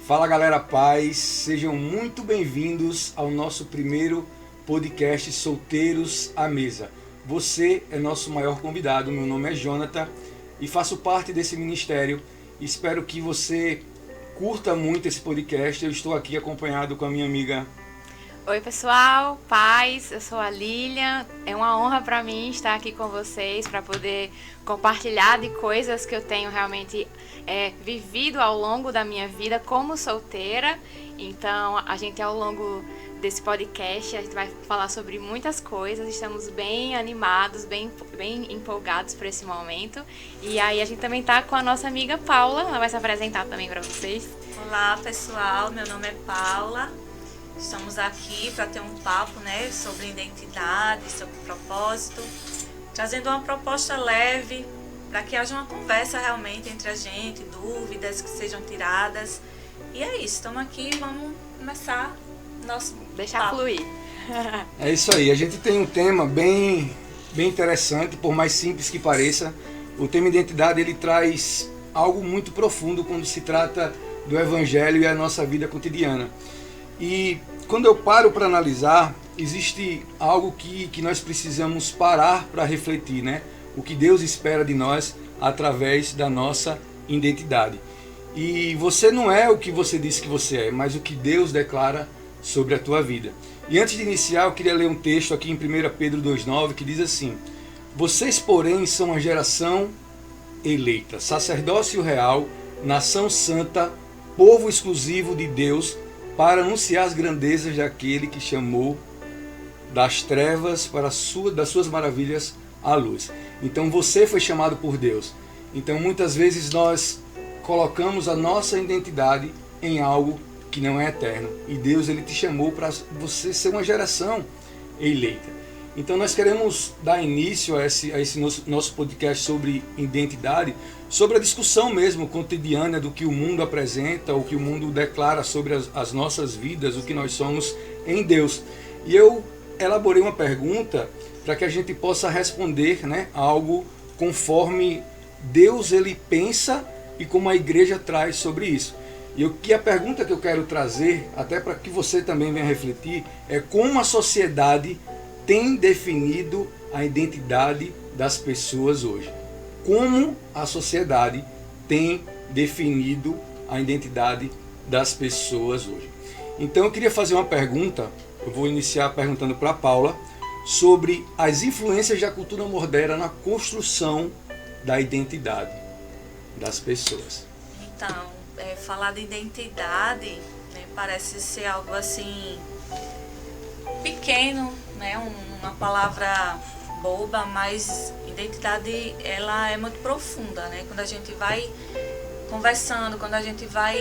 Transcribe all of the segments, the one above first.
Fala galera, paz, sejam muito bem-vindos ao nosso primeiro podcast Solteiros à Mesa. Você é nosso maior convidado, meu nome é Jonathan e faço parte desse ministério. Espero que você curta muito esse podcast. Eu estou aqui acompanhado com a minha amiga. Oi pessoal, paz, eu sou a Lilian. É uma honra para mim estar aqui com vocês para poder compartilhar de coisas que eu tenho realmente vivido ao longo da minha vida como solteira. Então a gente ao longo desse podcast a gente vai falar sobre muitas coisas. Estamos bem animados, bem empolgados por esse momento. E aí a gente também tá com a nossa amiga Paula. Ela vai se apresentar também para vocês. Olá pessoal, meu nome é Paula. Estamos aqui para ter um papo, sobre identidade, sobre propósito, trazendo uma proposta leve para que haja uma conversa realmente entre a gente, dúvidas que sejam tiradas. E é isso, estamos aqui, vamos começar nosso Deixar papo. fluir. É isso aí, a gente tem um tema bem interessante, por mais simples que pareça. O tema identidade, ele traz algo muito profundo quando se trata do Evangelho e a nossa vida cotidiana. E quando eu paro para analisar, existe algo que nós precisamos parar para refletir, né? O que Deus espera de nós através da nossa identidade. E você não é o que você diz que você é, mas o que Deus declara sobre a tua vida. E antes de iniciar, eu queria ler um texto aqui em 1 Pedro 2,9 que diz assim: Vocês, porém, são a geração eleita, sacerdócio real, nação santa, povo exclusivo de Deus, para anunciar as grandezas daquele que chamou das trevas das suas maravilhas à luz. Então você foi chamado por Deus. Então muitas vezes nós colocamos a nossa identidade em algo que não é eterno. E Deus, ele te chamou para você ser uma geração eleita. Então nós queremos dar início a esse nosso podcast sobre identidade, sobre a discussão mesmo cotidiana do que o mundo apresenta, o que o mundo declara sobre as nossas vidas, o que nós somos em Deus. E eu elaborei uma pergunta para que a gente possa responder, algo conforme Deus ele pensa e como a igreja traz sobre isso. E a pergunta que eu quero trazer, até para que você também venha refletir, é como a sociedade tem definido a identidade das pessoas hoje. Como a sociedade tem definido a identidade das pessoas hoje. Então eu queria fazer uma pergunta, eu vou iniciar perguntando para a Paula, sobre as influências da cultura moderna na construção da identidade das pessoas. Então, falar de identidade, parece ser algo assim pequeno, uma palavra boba, mas identidade ela é muito profunda, Quando a gente vai conversando, quando a gente vai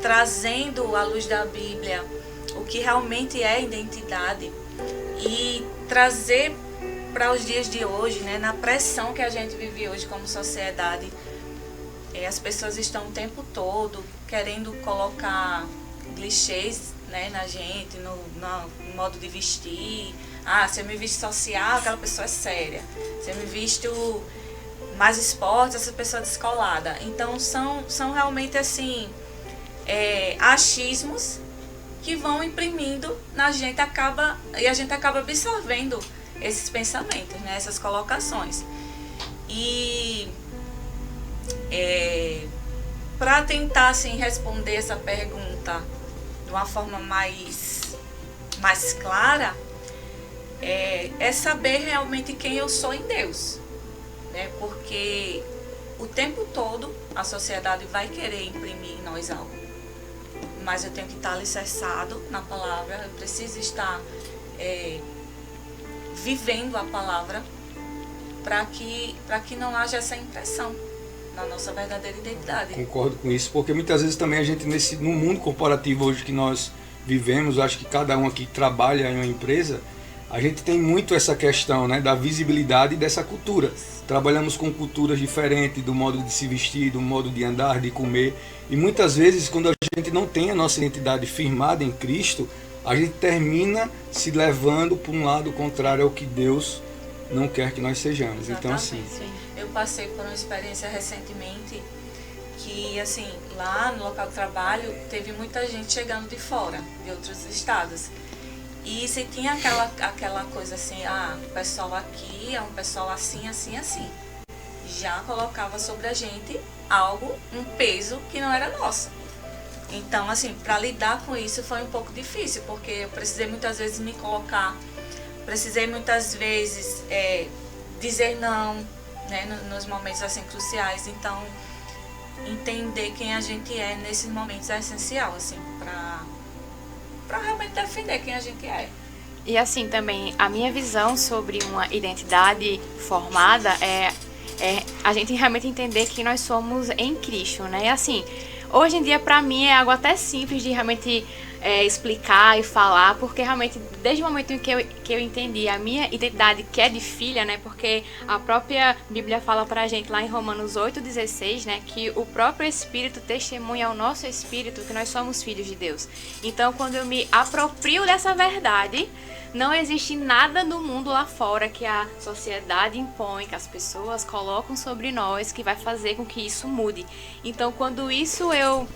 trazendo à luz da Bíblia o que realmente é identidade e trazer para os dias de hoje, na pressão que a gente vive hoje como sociedade, as pessoas estão o tempo todo querendo colocar clichês, na gente, no modo de vestir. Se eu me visto social, aquela pessoa é séria. Se eu me visto mais esporte, essa pessoa é descolada. Então são realmente assim achismos que vão imprimindo na gente, e a gente acaba absorvendo esses pensamentos, essas colocações. E para tentar assim, responder essa pergunta de uma forma mais clara, é saber realmente quem eu sou em Deus, porque o tempo todo a sociedade vai querer imprimir em nós algo, mas eu tenho que estar alicerçado na palavra, eu preciso estar vivendo a palavra para que não haja essa impressão na nossa verdadeira identidade. Concordo com isso, porque muitas vezes também a gente no mundo corporativo hoje que nós vivemos, acho que cada um aqui trabalha em uma empresa, a gente tem muito essa questão, da visibilidade dessa cultura. Trabalhamos com culturas diferentes, do modo de se vestir, do modo de andar, de comer, e muitas vezes quando a gente não tem a nossa identidade firmada em Cristo, a gente termina se levando para um lado contrário ao que Deus não quer que nós sejamos. Exatamente. Então assim, eu passei por uma experiência recentemente que, assim, lá no local de trabalho, teve muita gente chegando de fora, de outros estados. E se tinha aquela coisa assim, o pessoal aqui é um pessoal assim, assim, assim. Já colocava sobre a gente algo, um peso que não era nosso. Então, assim, para lidar com isso foi um pouco difícil, porque eu precisei muitas vezes me colocar, precisei muitas vezes dizer não, né, nos momentos assim cruciais. Então, entender quem a gente é nesses momentos é essencial, assim, para realmente defender quem a gente é. E assim também, a minha visão sobre uma identidade formada é a gente realmente entender que nós somos em Cristo, né? E assim, hoje em dia pra mim é algo até simples de realmente explicar e falar, porque realmente desde o momento em que eu entendi a minha identidade, que é de filha, né? Porque a própria Bíblia fala pra gente lá em Romanos 8,16, né? Que o próprio Espírito testemunha ao nosso Espírito que nós somos filhos de Deus. Então, quando eu me aproprio dessa verdade, não existe nada no mundo lá fora que a sociedade impõe, que as pessoas colocam sobre nós, que vai fazer com que isso mude. Então, quando isso eu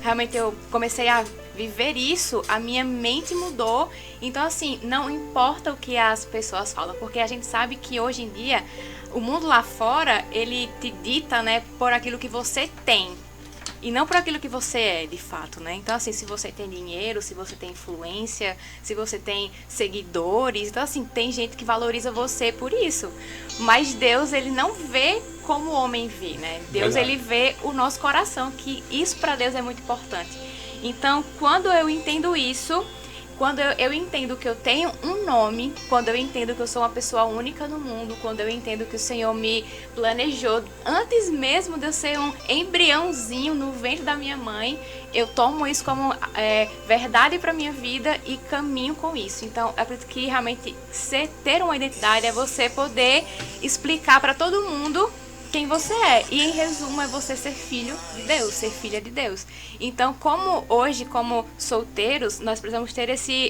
comecei a viver isso, a minha mente mudou. Então, assim, não importa o que as pessoas falam, porque a gente sabe que hoje em dia o mundo lá fora, ele te dita, né, por aquilo que você tem. E não por aquilo que você é, de fato, né? Então, assim, se você tem dinheiro, se você tem influência, se você tem seguidores... Então, assim, tem gente que valoriza você por isso. Mas Deus, ele não vê como o homem vê, né? Deus, Verdade. ele vê o nosso coração, que isso para Deus é muito importante. Então, quando eu entendo isso... Quando eu entendo que eu tenho um nome, quando eu entendo que eu sou uma pessoa única no mundo, quando eu entendo que o Senhor me planejou, antes mesmo de eu ser um embriãozinho no ventre da minha mãe, eu tomo isso como verdade para minha vida e caminho com isso. Então, eu acredito que realmente ter uma identidade é você poder explicar para todo mundo quem você é. E em resumo é você ser filho de Deus, ser filha de Deus. Então, como hoje, como solteiros, nós precisamos ter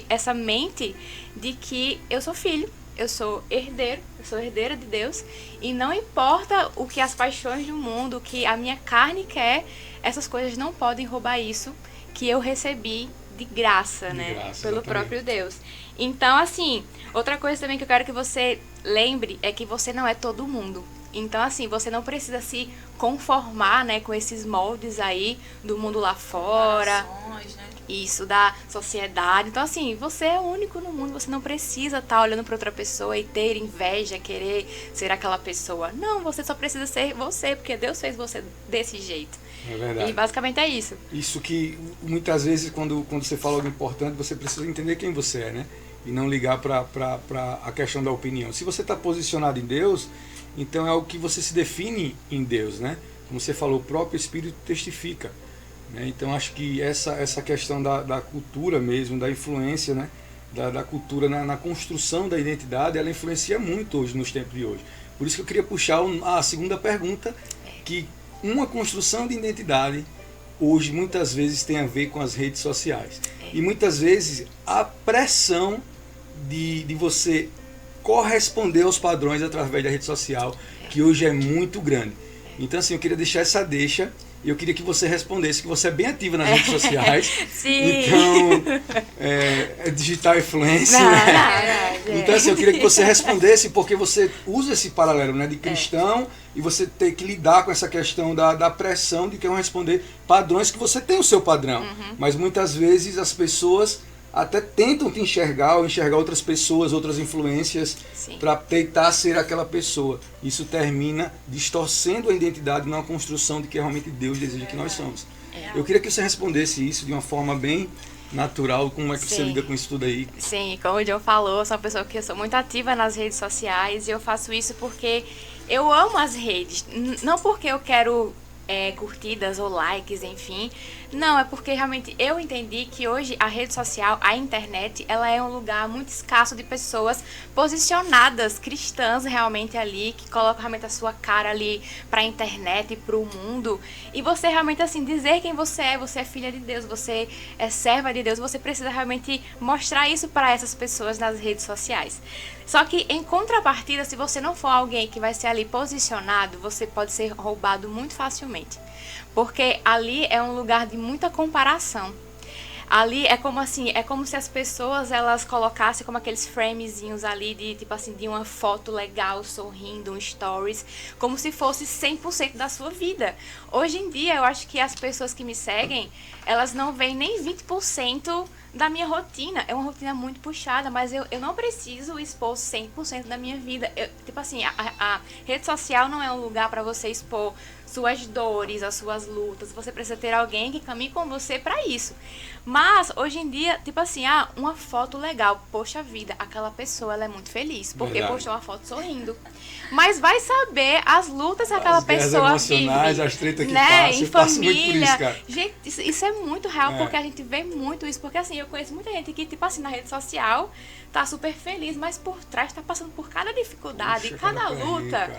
essa mente de que eu sou filho, eu sou herdeira de Deus, e não importa o que as paixões do mundo, o que a minha carne quer, essas coisas não podem roubar isso que eu recebi de graça, né? Pelo Exatamente. Próprio Deus. Então, assim, outra coisa também que eu quero que você lembre é que você não é todo mundo. Então, assim, você não precisa se conformar, né, com esses moldes aí do mundo lá fora. Comparações, né? Isso, da sociedade. Então, assim, você é único no mundo. Você não precisa estar olhando para outra pessoa e ter inveja, querer ser aquela pessoa. Não, você só precisa ser você, porque Deus fez você desse jeito. É verdade. E basicamente é isso. Isso que muitas vezes quando você fala algo importante, você precisa entender quem você é, né? E não ligar para a questão da opinião. Se você está posicionado em Deus, então é algo que você se define em Deus, né? Como você falou, o próprio Espírito testifica, né? Então acho que essa questão da cultura mesmo, da influência, né? Da cultura na construção da identidade, ela influencia muito hoje, nos tempos de hoje. Por isso que eu queria puxar a segunda pergunta, que uma construção de identidade hoje muitas vezes tem a ver com as redes sociais. E muitas vezes a pressão de você corresponder aos padrões através da rede social, que hoje é muito grande. Então, assim, eu queria deixar essa deixa e eu queria que você respondesse, que você é bem ativa nas redes sociais. Sim. Então, é digital influencer, Não, né? não, Então, assim, eu queria que você respondesse, porque você usa esse paralelo, né, de cristão, e você tem que lidar com essa questão da pressão de que vão responder padrões que você tem o seu padrão. Mas muitas vezes as pessoas até tentam te enxergar ou enxergar outras pessoas, outras influências, para tentar ser aquela pessoa. Isso termina distorcendo a identidade numa construção de que realmente Deus deseja que nós somos. Eu queria que você respondesse isso de uma forma bem natural. Como é que você lida com isso tudo aí? Sim, como o John falou, eu sou uma pessoa que eu sou muito ativa nas redes sociais e eu faço isso porque eu amo as redes. Não porque eu quero curtidas ou likes, enfim. Não, é porque realmente eu entendi que hoje a rede social, a internet, ela é um lugar muito escasso de pessoas posicionadas, cristãs realmente ali, que colocam realmente a sua cara ali pra internet e pro mundo. E você realmente, assim, dizer quem você é filha de Deus, você é serva de Deus, você precisa realmente mostrar isso para essas pessoas nas redes sociais. Só que, em contrapartida, se você não for alguém que vai ser ali posicionado, você pode ser roubado muito facilmente. Porque ali é um lugar de muita comparação. Ali é como assim, é como se as pessoas elas colocassem como aqueles framezinhos ali de tipo assim, de uma foto legal, sorrindo, um stories, como se fosse 100% da sua vida. Hoje em dia, eu acho que as pessoas que me seguem, elas não veem nem 20% da minha rotina. É uma rotina muito puxada, mas eu não preciso expor 100% da minha vida. Tipo assim, a rede social não é um lugar para você expor suas dores, as suas lutas. Você precisa ter alguém que caminhe com você para isso. Mas, hoje em dia, tipo assim, uma foto legal. Poxa vida, aquela pessoa, ela é muito feliz. Porque postou uma foto sorrindo. Mas vai saber as lutas que aquela pessoa vive. As tretas que né? passam. Em família. Muito por isso, cara. Gente, isso é muito real, porque a gente vê muito isso. Porque assim, eu conheço muita gente que, tipo assim, na rede social, tá super feliz, mas por trás tá passando por cada dificuldade, cada luta.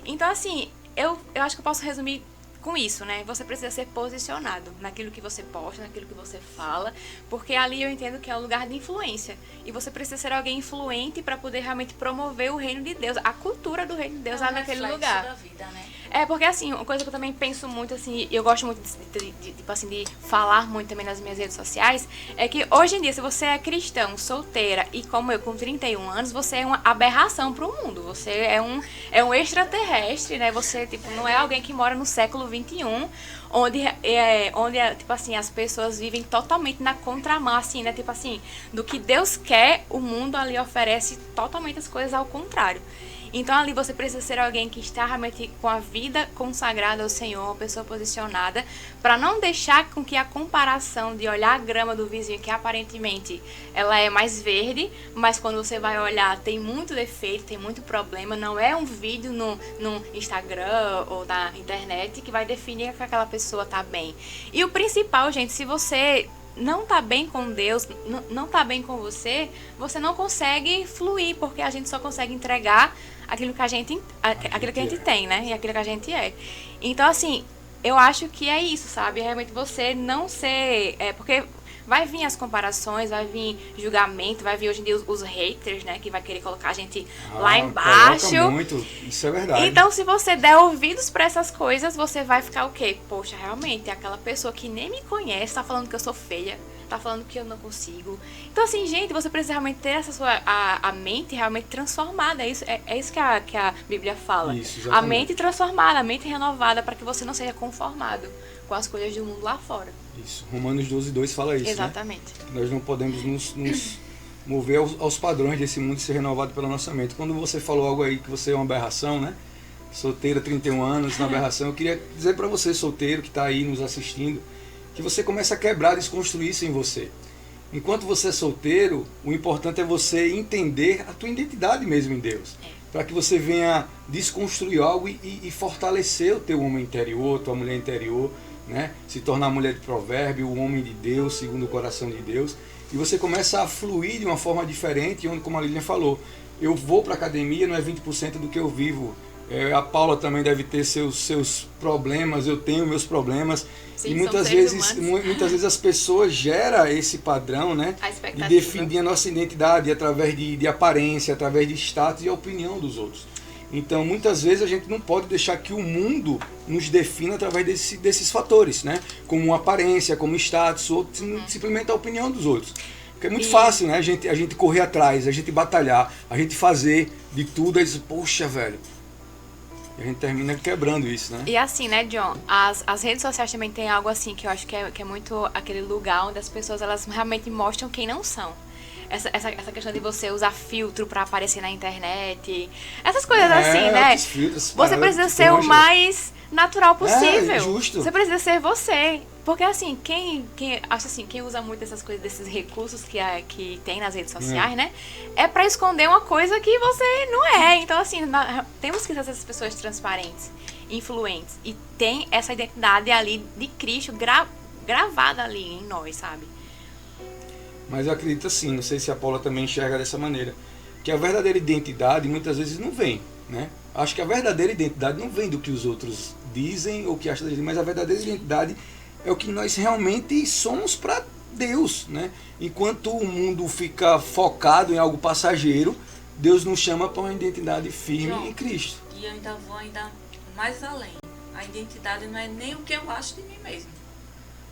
Então, assim, eu acho que eu posso resumir com isso, né? Você precisa ser posicionado naquilo que você posta, naquilo que você fala, porque ali eu entendo que é um lugar de influência. E você precisa ser alguém influente para poder realmente promover o reino de Deus, a cultura do reino de Deus lá naquele lugar. Da vida, né? Porque assim, uma coisa que eu também penso muito, assim, eu gosto muito tipo assim, de falar muito também nas minhas redes sociais, é que hoje em dia, se você é cristão, solteira e como eu, com 31 anos, você é uma aberração pro mundo. Você é um extraterrestre, né? Você, tipo, não é alguém que mora no século XXI, onde tipo assim, as pessoas vivem totalmente na contramão, assim, né? Tipo assim, do que Deus quer, o mundo ali oferece totalmente as coisas ao contrário. Então ali você precisa ser alguém que está realmente com a vida consagrada ao Senhor, uma pessoa posicionada, para não deixar com que a comparação de olhar a grama do vizinho, que aparentemente ela é mais verde, mas quando você vai olhar tem muito defeito, tem muito problema, não é um vídeo no Instagram ou na internet que vai definir que aquela pessoa tá bem. E o principal, gente, se você não tá bem com Deus, não tá bem com você, você não consegue fluir, porque a gente só consegue entregar aquilo que a gente tem, né? E aquilo que a gente é. Então, assim, eu acho que é isso, sabe? Realmente você não ser... porque vai vir as comparações, vai vir julgamento, vai vir hoje em dia os haters, né? Que vai querer colocar a gente lá embaixo. Muito. Isso é verdade. Então, se você der ouvidos pra essas coisas, você vai ficar o quê? Poxa, realmente, aquela pessoa que nem me conhece tá falando que eu sou feia, tá falando que eu não consigo. Então, assim, gente, você precisa realmente ter essa a mente realmente transformada. É isso que a Bíblia fala. Isso, a mente transformada, a mente renovada, para que você não seja conformado com as coisas do mundo lá fora. Isso. Romanos 12:2 fala isso, exatamente. Né? Nós não podemos nos mover aos padrões desse mundo e ser renovado pela nossa mente. Quando você falou algo aí que você é uma aberração, né? Solteira, 31 anos, na aberração, eu queria dizer para você, solteiro, que está aí nos assistindo, que você começa a quebrar, desconstruir isso em você. Enquanto você é solteiro, o importante é você entender a tua identidade mesmo em Deus. Para que você venha desconstruir algo e fortalecer o teu homem interior, tua mulher interior, né? Se tornar a mulher de provérbio, o homem de Deus, segundo o coração de Deus. E você começa a fluir de uma forma diferente, onde, como a Lilian falou, eu vou para a academia, não é 20% do que eu vivo. A Paula também deve ter seus problemas, eu tenho meus problemas. Sim, e muitas vezes as pessoas geram esse padrão, né? De definir a nossa identidade através de aparência, através de status e a opinião dos outros. Então, muitas vezes a gente não pode deixar que o mundo nos defina através desses fatores, né? Como aparência, como status, ou simplesmente a opinião dos outros. Porque é muito fácil, né? A gente correr atrás, a gente batalhar, a gente fazer de tudo, aí dizer, poxa, velho. E a gente termina quebrando isso, né? E assim, né, John? As redes sociais também tem algo assim que eu acho que é muito aquele lugar onde as pessoas elas realmente mostram quem não são. Essa questão de você usar filtro pra aparecer na internet. Essas coisas assim, né? Filtros, você precisa ser o mais natural possível. Justo. Você precisa ser você. Porque assim, quem usa muito essas coisas, desses recursos que tem nas redes sociais, né? É pra esconder uma coisa que você não é. Então, assim, temos que ser essas pessoas transparentes, influentes. E tem essa identidade ali de Cristo gravada ali em nós, sabe? Mas eu acredito assim, não sei se a Paula também enxerga dessa maneira, que a verdadeira identidade muitas vezes não vem, né? Acho que a verdadeira identidade não vem do que os outros dizem ou que acham da gente, mas a verdadeira identidade é o que nós realmente somos para Deus, né? Enquanto o mundo fica focado em algo passageiro, Deus nos chama para uma identidade firme em Cristo. E eu ainda vou mais além. A identidade não é nem o que eu acho de mim mesmo.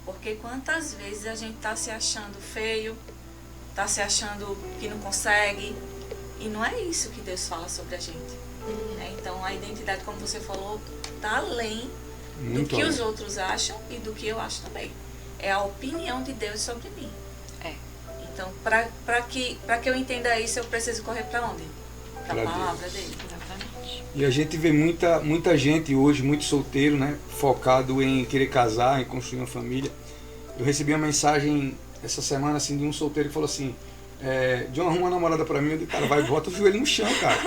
Porque quantas vezes a gente está se achando feio, está se achando que não consegue, e não é isso que Deus fala sobre a gente. Então a identidade, como você falou, está além do que os outros acham e do que eu acho também. É a opinião de Deus sobre mim. Então, para que eu entenda isso, eu preciso correr para onde? Para a palavra dele. Exatamente. E a gente vê muita gente hoje, muito solteiro, né? Focado em querer casar, em construir uma família. Eu recebi uma mensagem essa semana assim, de um solteiro que falou assim: John, arruma uma namorada para mim. Eu disse, cara, vai, bota o joelho no chão, cara.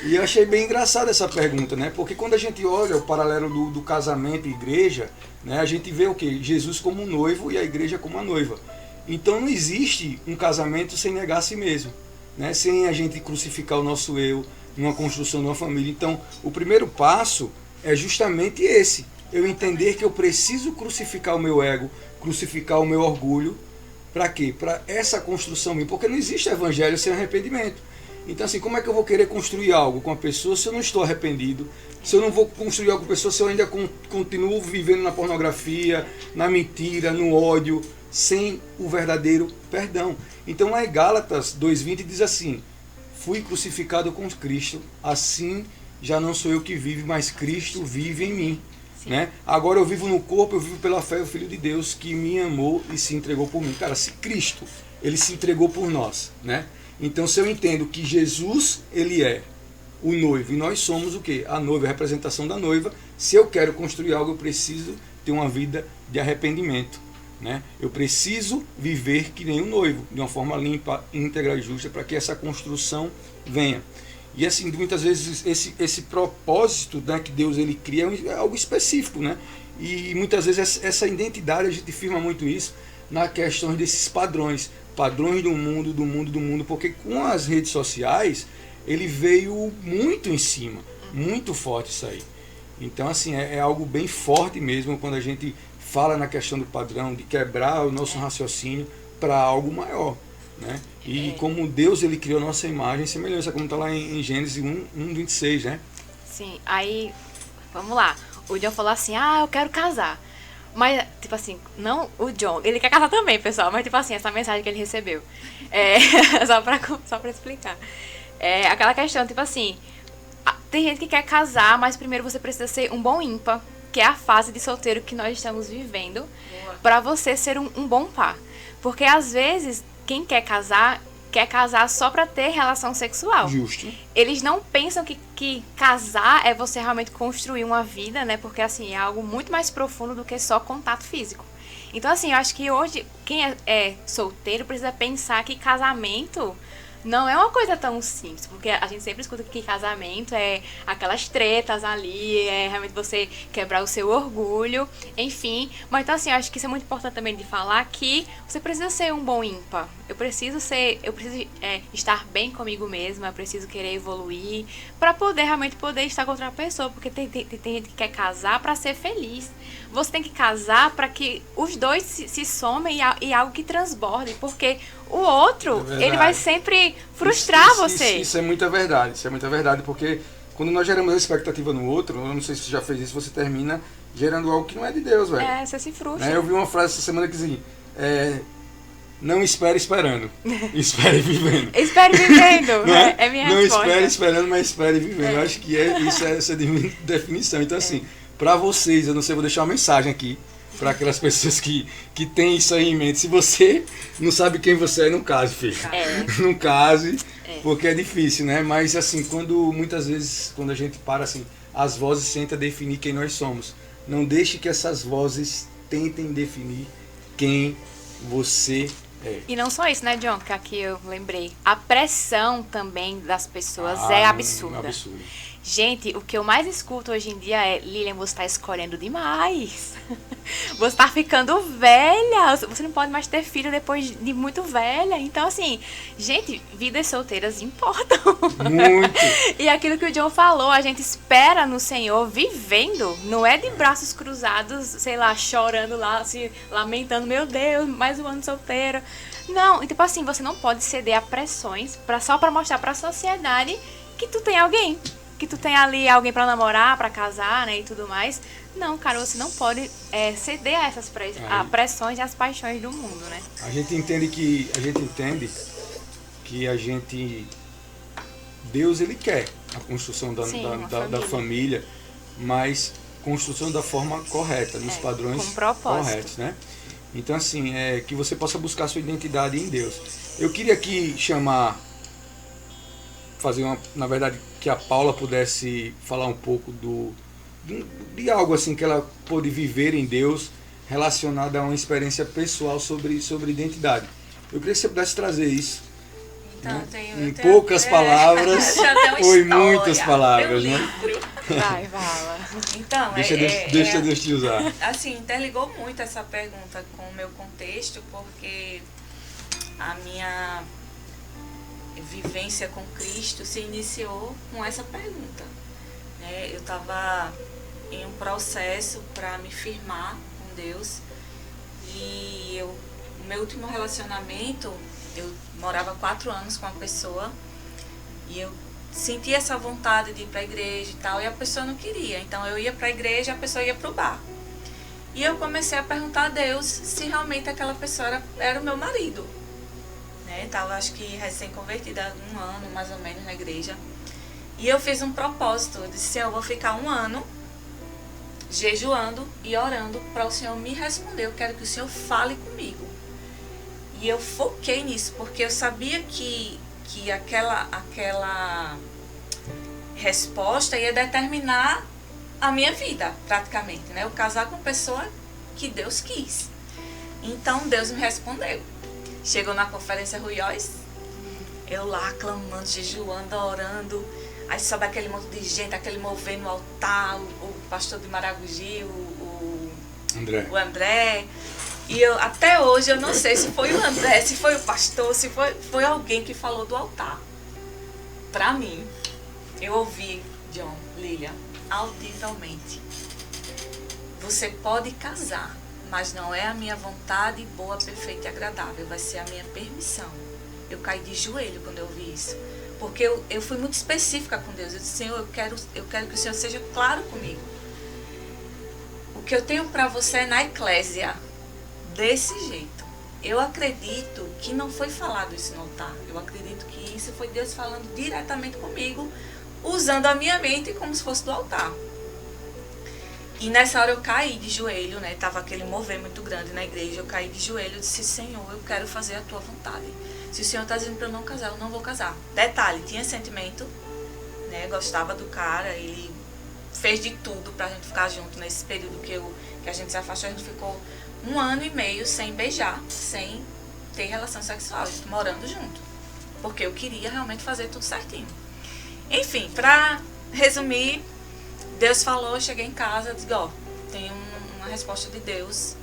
E eu achei bem engraçada essa pergunta, né? Porque quando a gente olha o paralelo do casamento e igreja, né? A gente vê o quê? Jesus como um noivo e a igreja como a noiva. Então não existe um casamento sem negar a si mesmo, né? Sem a gente crucificar o nosso eu, numa construção de uma família. Então o primeiro passo é justamente esse: eu entender que eu preciso crucificar o meu ego, crucificar o meu orgulho. Para quê? Para essa construção minha. Porque não existe evangelho sem arrependimento. Então assim, como é que eu vou querer construir algo com a pessoa se eu não estou arrependido? Se eu não vou construir algo com a pessoa se eu ainda continuo vivendo na pornografia, na mentira, no ódio, sem o verdadeiro perdão. Então lá em Gálatas 2:20 diz assim: fui crucificado com Cristo, assim já não sou eu que vive, mas Cristo vive em mim. Né? Agora eu vivo no corpo, eu vivo pela fé do Filho de Deus que me amou e se entregou por mim. Cara, se Cristo, ele se entregou por nós, né? Então se eu entendo que Jesus, ele é o noivo e nós somos o quê? A noiva, a representação da noiva. Se eu quero construir algo, eu preciso ter uma vida de arrependimento, né? Eu preciso viver que nem um noivo, de uma forma limpa, íntegra e justa, para que essa construção venha. E assim, muitas vezes esse propósito, né, que Deus ele cria é algo específico, né? E muitas vezes essa identidade, a gente firma muito isso na questão desses padrões do mundo, porque com as redes sociais ele veio muito em cima, muito forte isso aí. Então assim, é algo bem forte mesmo quando a gente fala na questão do padrão, de quebrar o nosso raciocínio para algo maior, né? E como Deus ele criou a nossa imagem e semelhança, como está lá em Gênesis 1:26, né? Sim, aí, vamos lá. O John falou assim, eu quero casar. Mas, tipo assim, não o John, ele quer casar também, pessoal, mas tipo assim, essa mensagem que ele recebeu. Só pra explicar. É aquela questão, tipo assim, tem gente que quer casar, mas primeiro você precisa ser um bom ímpar, que é a fase de solteiro que nós estamos vivendo, para você ser um bom par. Porque às vezes, quem quer casar só para ter relação sexual. Justo. Eles não pensam que casar é você realmente construir uma vida, né? Porque assim, é algo muito mais profundo do que só contato físico. Então assim, eu acho que hoje, quem é solteiro precisa pensar que casamento não é uma coisa tão simples, porque a gente sempre escuta que casamento é aquelas tretas ali, é realmente você quebrar o seu orgulho, enfim. Mas então assim, eu acho que isso é muito importante também de falar, que você precisa ser um bom ímpar. Eu preciso estar bem comigo mesma, eu preciso querer evoluir, para poder realmente estar com outra pessoa, porque tem gente que quer casar para ser feliz. Você tem que casar para que os dois se somem e algo que transborde, porque o outro, ele vai sempre frustrar você. Isso é muita verdade, porque quando nós geramos a expectativa no outro, eu não sei se você já fez isso, você termina gerando algo que não é de Deus, velho. Você se frustra. Eu vi uma frase essa semana que dizia, não espere esperando, espere vivendo. Espere vivendo, não é? É minha não resposta. Espere esperando, mas espere vivendo. Eu acho que isso é essa definição. Então assim, para vocês, eu não sei, vou deixar uma mensagem aqui para aquelas pessoas que têm isso aí em mente. Se você não sabe quem você é, não case, filho. Não case, porque é difícil, né? Mas assim, muitas vezes, quando a gente para assim, as vozes tentam definir quem nós somos. Não deixe que essas vozes tentem definir quem você é. E não só isso, né, John? Que aqui eu lembrei. A pressão também das pessoas é absurda. Absurdo. Gente, o que eu mais escuto hoje em dia é: Lilian, você está escolhendo demais. Você está ficando velha. Você não pode mais ter filho depois de muito velha. Então, assim, gente, vidas solteiras importam. Muito. E aquilo que o John falou, a gente espera no Senhor vivendo. Não é de braços cruzados, sei lá, chorando lá, se lamentando: meu Deus, mais um ano solteira. Não, e tipo assim, você não pode ceder a pressões só para mostrar para a sociedade que tu tem alguém. que tu tem ali alguém pra namorar, pra casar, né, e tudo mais. Não, cara, você não pode ceder a essas a pressões e as paixões do mundo, né? A gente entende que Deus, ele quer a construção da família, mas construção da forma correta, nos padrões corretos, né? Então, assim, que você possa buscar sua identidade em Deus. Eu queria aqui na verdade, que a Paula pudesse falar um pouco de algo assim que ela pôde viver em Deus, relacionado a uma experiência pessoal sobre identidade. Eu queria que você pudesse trazer isso, então, né? Em poucas palavras ou em muitas palavras, né? Vai, fala. Então, deixa Deus te usar. Assim, interligou muito essa pergunta com o meu contexto, porque a minha vivência com Cristo se iniciou com essa pergunta, né? Eu estava em um processo para me firmar com Deus e o meu último relacionamento, eu morava 4 anos com uma pessoa e eu senti essa vontade de ir para a igreja e tal, e a pessoa não queria. Então eu ia para a igreja e a pessoa ia para o bar. E eu comecei a perguntar a Deus se realmente aquela pessoa era o meu marido. Estava, acho que, recém-convertida há 1 ano, mais ou menos, na igreja. E eu fiz um propósito. Eu disse, Senhor, eu vou ficar 1 ano jejuando e orando para o Senhor me responder. Eu quero que o Senhor fale comigo. E eu foquei nisso, porque eu sabia que aquela resposta ia determinar a minha vida, praticamente, né? Eu casar com a pessoa que Deus quis. Então, Deus me respondeu. Chegou na conferência Ruiós, eu lá clamando, jejuando, orando. Aí sobe aquele monte de gente, aquele mover no altar, o pastor de Maragogi, o André. E até hoje eu não sei se foi o André, se foi o pastor, se foi alguém que falou do altar. Pra mim, eu ouvi, John, Lília, audivelmente. Você pode casar, mas não é a minha vontade boa, perfeita e agradável, vai ser a minha permissão. Eu caí de joelho quando eu ouvi isso, porque eu fui muito específica com Deus. Eu disse, Senhor, eu quero que o Senhor seja claro comigo. O que eu tenho para você é na eclésia, desse jeito. Eu acredito que não foi falado isso no altar, eu acredito que isso foi Deus falando diretamente comigo, usando a minha mente como se fosse do altar. E nessa hora eu caí de joelho, né? Tava aquele mover muito grande na igreja. Eu caí de joelho e disse, Senhor, eu quero fazer a tua vontade. Se o Senhor está dizendo para eu não casar, eu não vou casar. Detalhe, tinha sentimento, né? Gostava do cara, ele fez de tudo pra gente ficar junto nesse período que a gente se afastou. A gente ficou 1 ano e meio sem beijar, sem ter relação sexual, a gente morando junto. Porque eu queria realmente fazer tudo certinho. Enfim, pra resumir, Deus falou, eu cheguei em casa, disse, tem uma resposta de Deus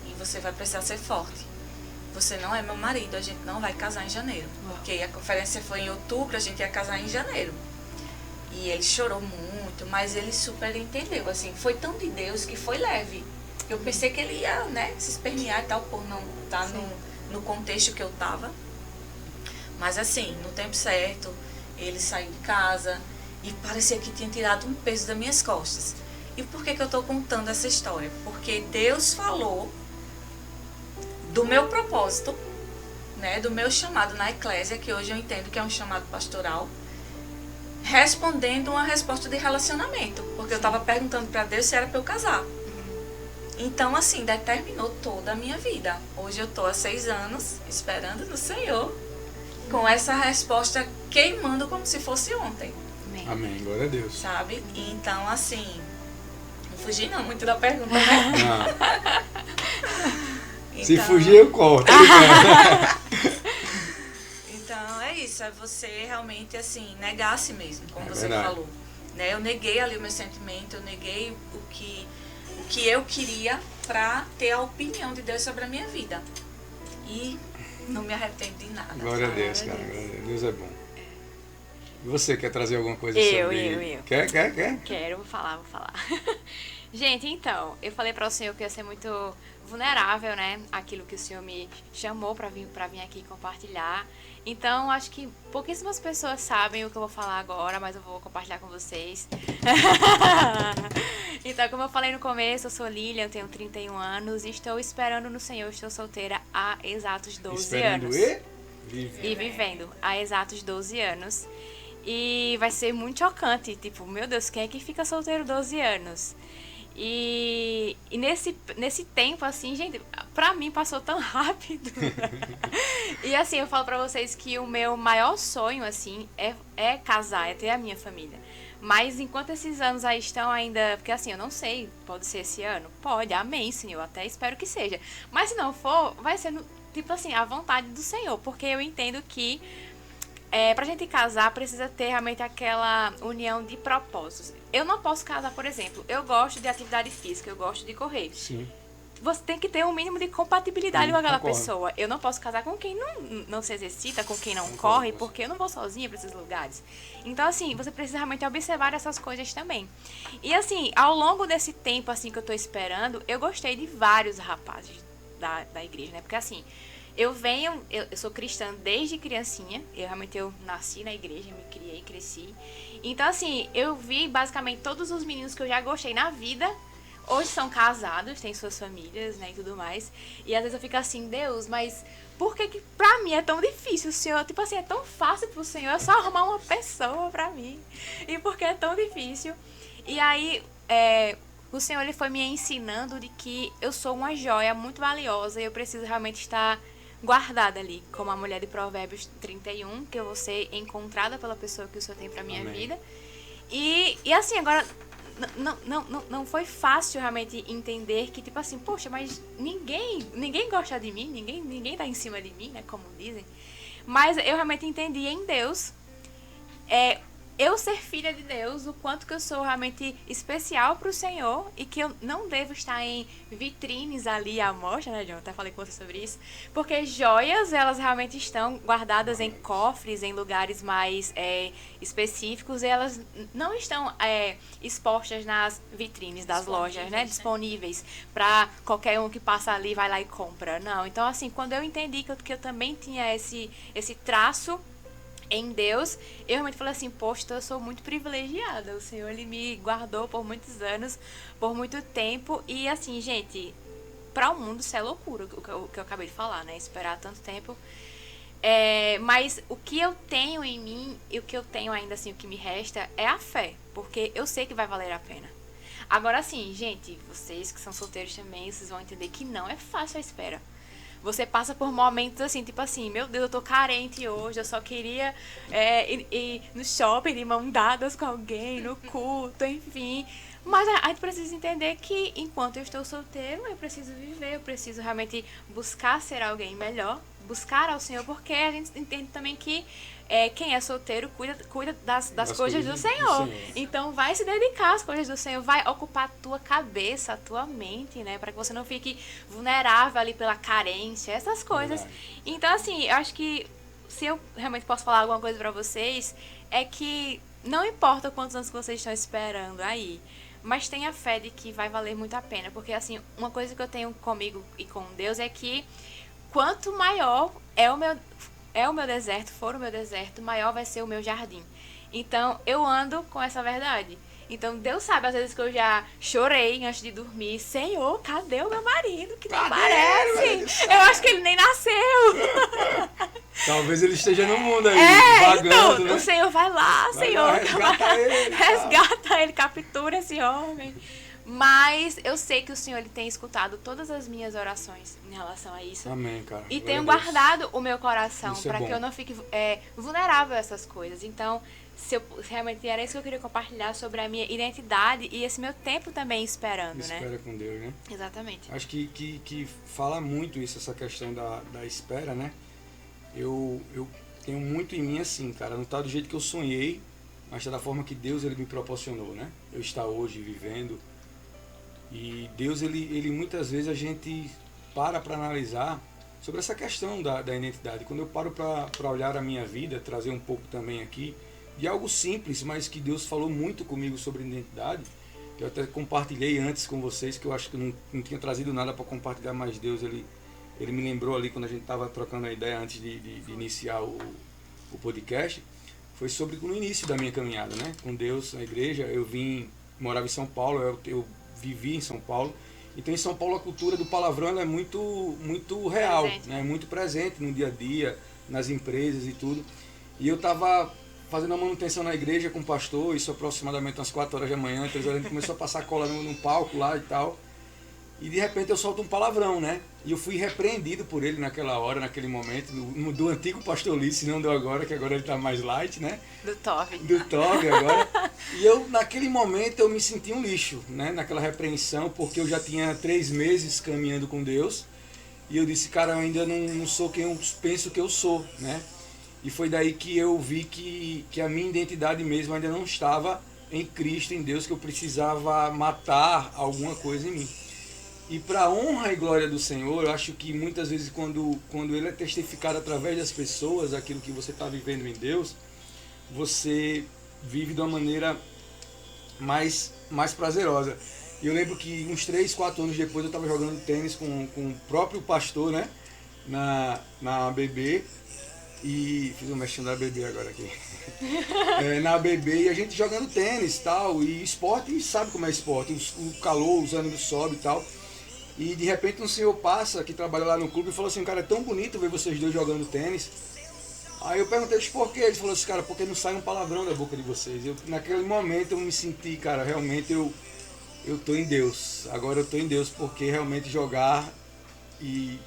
e você vai precisar ser forte. Você não é meu marido, a gente não vai casar em janeiro. Porque a conferência foi em outubro, a gente ia casar em janeiro. E ele chorou muito, mas ele super entendeu, assim, foi tão de Deus que foi leve. Eu pensei que ele ia, né, se espernear e tal, por não estar no contexto que eu tava. Mas assim, no tempo certo, ele saiu de casa e parecia que tinha tirado um peso das minhas costas. E por que eu estou contando essa história? Porque Deus falou do meu propósito, né, do meu chamado na eclésia, que hoje eu entendo que é um chamado pastoral, respondendo uma resposta de relacionamento, porque eu estava perguntando para Deus se era para eu casar. Então, assim, determinou toda a minha vida. Hoje eu estou há 6 anos esperando no Senhor, com essa resposta queimando como se fosse ontem. Amém, glória a Deus. Sabe? E então, assim, não fugi não muito da pergunta, né? Não. Então, se fugir, eu corto. Então, é isso. É você realmente, assim, negar a si mesmo, como você verdade. falou. Né? Eu neguei ali o meu sentimento, eu neguei o que eu queria para ter a opinião de Deus sobre a minha vida. E não me arrependo de nada. Glória a Deus, cara. Glória a Deus. Deus é bom. E você quer trazer alguma coisa sobre... Eu. Quer? Quero, vou falar. Gente, então, eu falei para o Senhor que ia ser muito vulnerável, né? Aquilo que o Senhor me chamou para vir aqui compartilhar. Então, acho que pouquíssimas pessoas sabem o que eu vou falar agora, mas eu vou compartilhar com vocês. Então, como eu falei no começo, eu sou Lilian, eu tenho 31 anos e estou esperando no Senhor. Estou solteira há exatos 12 anos. E vivendo há exatos 12 anos. E vai ser muito chocante, tipo, meu Deus, quem é que fica solteiro 12 anos? E nesse tempo, assim, gente, pra mim passou tão rápido. E assim, eu falo pra vocês que o meu maior sonho, assim, é casar, é ter a minha família. Mas enquanto esses anos aí estão ainda... Porque assim, eu não sei, pode ser esse ano? Pode, amém, Senhor, até espero que seja. Mas se não for, vai ser, tipo assim, a vontade do Senhor. Porque eu entendo que pra gente casar, precisa ter realmente aquela união de propósitos. Eu não posso casar, por exemplo, eu gosto de atividade física, eu gosto de correr. Sim. Você tem que ter um mínimo de compatibilidade com aquela concordo. pessoa. Eu não posso casar com quem não se exercita, com quem não corre, porque eu não vou sozinha para esses lugares. Então, assim, você precisa realmente observar essas coisas também. E, assim, ao longo desse tempo, assim, que eu tô esperando, eu gostei de vários rapazes da igreja, né? Porque, assim, eu sou cristã desde criancinha. Eu nasci na igreja, me criei, cresci. Então, assim, eu vi basicamente todos os meninos que eu já gostei na vida. Hoje são casados, têm suas famílias, né, e tudo mais. E às vezes eu fico assim, Deus, mas por que pra mim é tão difícil? O Senhor, tipo assim, é tão fácil pro Senhor, é só arrumar uma pessoa pra mim. E por que é tão difícil? E aí, o Senhor, ele foi me ensinando de que eu sou uma joia muito valiosa e eu preciso realmente estar guardada ali, como a mulher de Provérbios 31, que eu vou ser encontrada pela pessoa que o Senhor tem pra minha Amém. vida. E assim, agora, não foi fácil realmente entender que, tipo assim, poxa, mas ninguém gosta de mim, ninguém tá em cima de mim, né, como dizem. Mas eu realmente entendi em Deus, eu ser filha de Deus, o quanto que eu sou realmente especial pro Senhor e que eu não devo estar em vitrines ali à mostra, né, John? Até falei com você sobre isso. Porque joias, elas realmente estão guardadas em cofres, em lugares mais específicos, e elas não estão expostas nas vitrines das lojas, né? Disponíveis para qualquer um que passa ali, vai lá e compra. Não, então assim, quando eu entendi que eu também tinha esse traço em Deus, eu realmente falei assim, poxa, eu sou muito privilegiada, o Senhor, ele me guardou por muitos anos, por muito tempo, e assim, gente, para o mundo isso é loucura, o que eu acabei de falar, né, esperar tanto tempo, mas o que eu tenho em mim, e o que eu tenho ainda assim, o que me resta, é a fé, porque eu sei que vai valer a pena. Agora assim, gente, vocês que são solteiros também, vocês vão entender que não é fácil a espera. Você passa por momentos assim, tipo assim, meu Deus, eu tô carente hoje, eu só queria ir no shopping de mão dadas com alguém, no culto, enfim. Mas a gente precisa entender que enquanto eu estou solteiro, eu preciso viver, eu preciso realmente buscar ser alguém melhor, buscar ao Senhor, porque a gente entende também que quem é solteiro cuida das coisas do Senhor. Então vai se dedicar às coisas do Senhor, vai ocupar a tua cabeça, a tua mente, né? Para que você não fique vulnerável ali pela carência, essas coisas. Verdade. Então, assim, eu acho que se eu realmente posso falar alguma coisa para vocês, é que não importa quantos anos que vocês estão esperando aí, mas tenha fé de que vai valer muito a pena. Porque, assim, uma coisa que eu tenho comigo e com Deus é que quanto maior é o meu deserto, for o meu deserto, maior vai ser o meu jardim. Então, eu ando com essa verdade. Então, Deus sabe, às vezes que eu já chorei antes de dormir. Senhor, cadê o meu marido? Que nem parece. Eu acho que ele nem nasceu. Talvez ele esteja no mundo aí, Então, vagando, né? o Senhor vai lá, Senhor. Lá, resgata ele. Resgata ele, captura esse homem. Mas eu sei que o Senhor, ele tem escutado todas as minhas orações em relação a isso. Amém, cara. E Glória tenho a Deus. guardado o meu coração Isso é para bom. que eu não fique vulnerável a essas coisas. Então, se realmente era isso que eu queria compartilhar sobre a minha identidade e esse meu tempo também esperando, né? Espera com Deus, né? Exatamente. Acho que fala muito isso, essa questão da espera, né? Eu tenho muito em mim assim, cara. Não tá do jeito que eu sonhei, mas tá da forma que Deus ele me proporcionou, né? Eu estar hoje vivendo. E Deus, ele muitas vezes a gente para analisar sobre essa questão da identidade. Quando eu paro para olhar a minha vida, trazer um pouco também aqui de algo simples, mas que Deus falou muito comigo sobre identidade, que eu até compartilhei antes com vocês, que eu acho que eu não tinha trazido nada para compartilhar, mas Deus, ele me lembrou ali quando a gente estava trocando a ideia antes de iniciar o podcast, foi sobre no início da minha caminhada, né? Com Deus, na igreja. Eu morava em São Paulo, eu vivi em São Paulo. Então, em São Paulo, a cultura do palavrão ela é muito real, presente, né? Muito presente no dia a dia, nas empresas e tudo. E eu estava fazendo a manutenção na igreja com o pastor, isso aproximadamente às 4 horas da manhã, 3 horas, a gente começou a passar cola no palco lá e tal. E de repente eu solto um palavrão, né? E eu fui repreendido por ele naquela hora, naquele momento, do antigo pastor Ulisses, não do agora, que agora ele está mais light, né? Do Tove. Do Tove agora. E eu, naquele momento, eu me senti um lixo, né? Naquela repreensão, porque eu já tinha 3 meses caminhando com Deus. E eu disse, cara, eu ainda não sou quem eu penso que eu sou, né? E foi daí que eu vi que a minha identidade mesmo ainda não estava em Cristo, em Deus, que eu precisava matar alguma coisa em mim. E para a honra e glória do Senhor, eu acho que muitas vezes quando Ele é testificado através das pessoas, aquilo que você está vivendo em Deus, você vive de uma maneira mais prazerosa. E eu lembro que uns 3, 4 anos depois eu estava jogando tênis com o próprio pastor, né? Na ABB. E fiz um mexendo da ABB agora aqui. Na ABB, e a gente jogando tênis e tal. E esporte, sabe como é esporte. O calor, os ânimos sobem e tal. E de repente um senhor passa, que trabalha lá no clube, e falou assim, cara, é tão bonito ver vocês dois jogando tênis. Aí eu perguntei por quê? Ele falou assim, cara, porque não sai um palavrão da boca de vocês. Naquele momento eu me senti, cara, realmente eu tô em Deus. Agora eu tô em Deus, porque realmente jogar e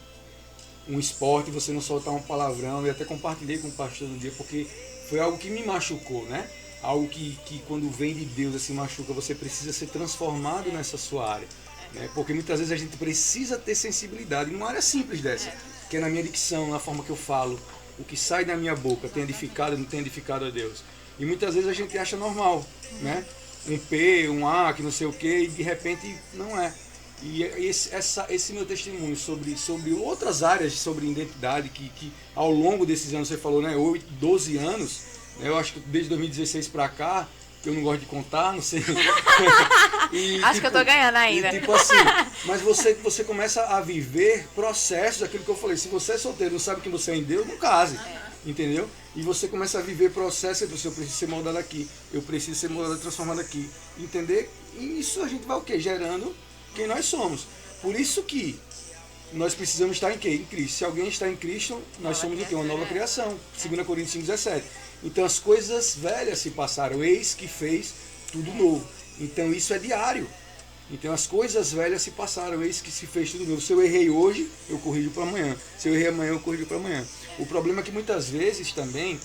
um esporte, você não soltar um palavrão, eu até compartilhei com o pastor no dia, porque foi algo que me machucou, né? Algo que quando vem de Deus assim machuca, você precisa ser transformado nessa sua área. Né? Porque muitas vezes a gente precisa ter sensibilidade numa área simples dessa, que é na minha dicção, na forma que eu falo, o que sai da minha boca, tem edificado ou não tem edificado a Deus. E muitas vezes a gente acha normal, né? Um P, um A, que não sei o que, e de repente não é. E esse meu testemunho sobre outras áreas, sobre identidade, que ao longo desses anos, você falou, né, 12 anos, né, eu acho que desde 2016 para cá, que eu não gosto de contar, não sei. E, acho que eu tô ganhando ainda. E, tipo assim, mas você começa a viver processos, aquilo que eu falei, se você é solteiro, não sabe quem você é em Deus, não case, entendeu? E você começa a viver processos, eu preciso ser moldado aqui, eu preciso ser moldado, transformado aqui, entender? E isso a gente vai o quê? Gerando quem nós somos. Por isso que nós precisamos estar em quê? Em Cristo. Se alguém está em Cristo, nós somos o quê? Uma nova criação. 2 Coríntios 5,17. Então as coisas velhas se passaram, eis que fez tudo novo. Então isso é diário. Então as coisas velhas se passaram, eis que se fez tudo novo. Se eu errei hoje, eu corrijo para amanhã. Se eu errei amanhã, eu corrijo para amanhã. O problema é que muitas vezes também,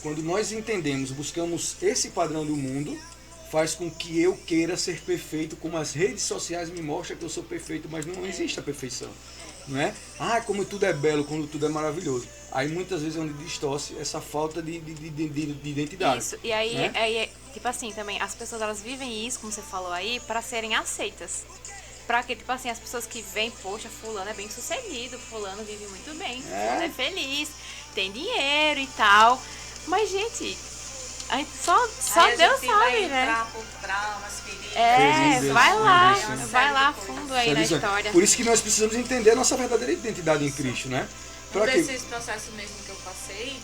quando nós entendemos, buscamos esse padrão do mundo, faz com que eu queira ser perfeito, como as redes sociais me mostram que eu sou perfeito, mas não existe a perfeição. Não é? Ah, como tudo é belo, como tudo é maravilhoso. Aí muitas vezes é onde distorce essa falta de identidade. Isso, e aí, né? Tipo assim, também, as pessoas elas vivem isso, como você falou aí, para serem aceitas. Pra que, tipo assim, as pessoas que veem, poxa, fulano é bem sucedido, fulano vive muito bem, fulano é feliz, tem dinheiro e tal. Mas, gente, só Deus sabe, né? Por traumas, feridas. Vai lá fundo aí na história. Por isso que nós precisamos entender a nossa verdadeira identidade em Cristo, né? Por esses processos mesmo que eu passei,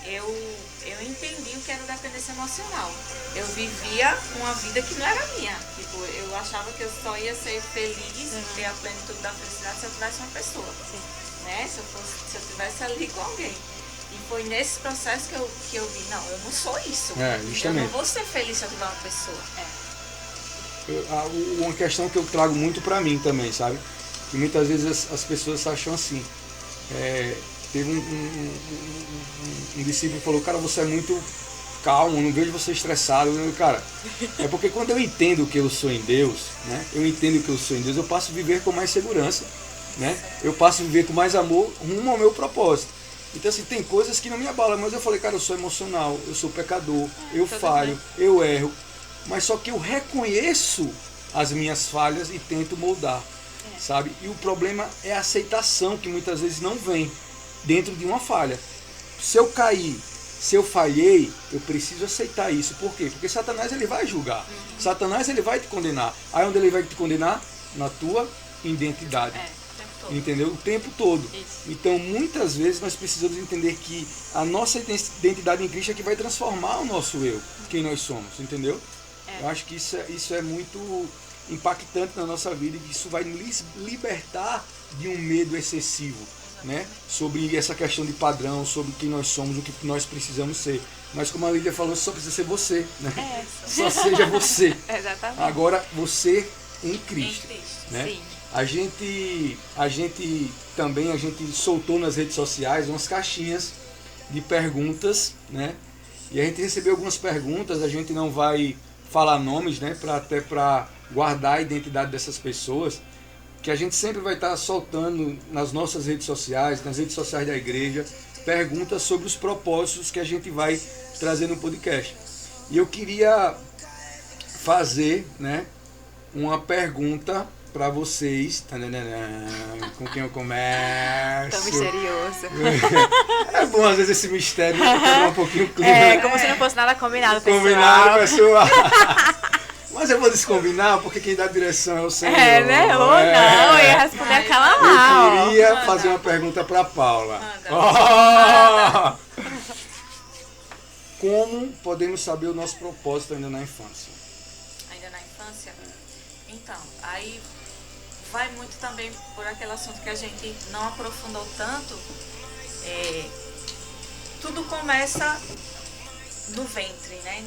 eu entendi o que era dependência emocional. Eu vivia uma vida que não era minha. Tipo, eu achava que eu só ia ser feliz, ter a plenitude da felicidade se eu tivesse uma pessoa. Né? Se eu estivesse ali com alguém. E foi nesse processo que eu vi, não, eu não sou isso. Eu não vou ser feliz se eu tiver uma pessoa. Uma questão que eu trago muito pra mim também, sabe? Que muitas vezes as pessoas acham assim. Teve um discípulo que falou, cara, você é muito calmo, não vejo você estressado. Cara, é porque quando eu entendo que eu sou em Deus, né? Eu entendo que eu sou em Deus, eu passo a viver com mais segurança, né? Eu passo a viver com mais amor rumo ao meu propósito. Então assim, tem coisas que não me abalam, mas eu falei, cara, eu sou emocional, eu sou pecador, eu falho, eu erro, mas só que eu reconheço as minhas falhas e tento moldar, sabe? E o problema é a aceitação, que muitas vezes não vem dentro de uma falha. Se eu cair, se eu falhei, eu preciso aceitar isso. Por quê? Porque Satanás ele vai julgar. Satanás ele vai te condenar. Aí onde ele vai te condenar? Na tua identidade. Entendeu? O tempo todo. Isso. Então, muitas vezes nós precisamos entender que a nossa identidade em Cristo é que vai transformar o nosso eu, quem nós somos, entendeu? Eu acho que isso é muito impactante na nossa vida e isso vai nos libertar de um medo excessivo, né? Sobre essa questão de padrão, sobre quem nós somos, o que nós precisamos ser. Mas como a Lília falou, só precisa ser você, né? Só seja você. Exatamente. Agora, você em Cristo. Né? Sim. A gente também soltou nas redes sociais umas caixinhas de perguntas, né? E a gente recebeu algumas perguntas, a gente não vai falar nomes, né? Até para guardar a identidade dessas pessoas, que a gente sempre vai estar soltando nas nossas redes sociais, nas redes sociais da igreja, perguntas sobre os propósitos que a gente vai trazer no podcast. E eu queria fazer, né, uma pergunta para vocês, com quem eu começo. Tão misterioso. É bom às vezes esse mistério quebrar um pouquinho o clima. Como se não fosse nada combinado, pessoal. Combinado, pessoal. Mas eu vou descombinar porque quem dá direção é o Senhor. Né? Ou não, eu ia responder aquela lá. Eu queria fazer uma pergunta para Paula. Como podemos saber o nosso propósito ainda na infância? Ainda na infância? Então, aí vai muito também por aquele assunto que a gente não aprofundou tanto. Tudo começa no ventre, né?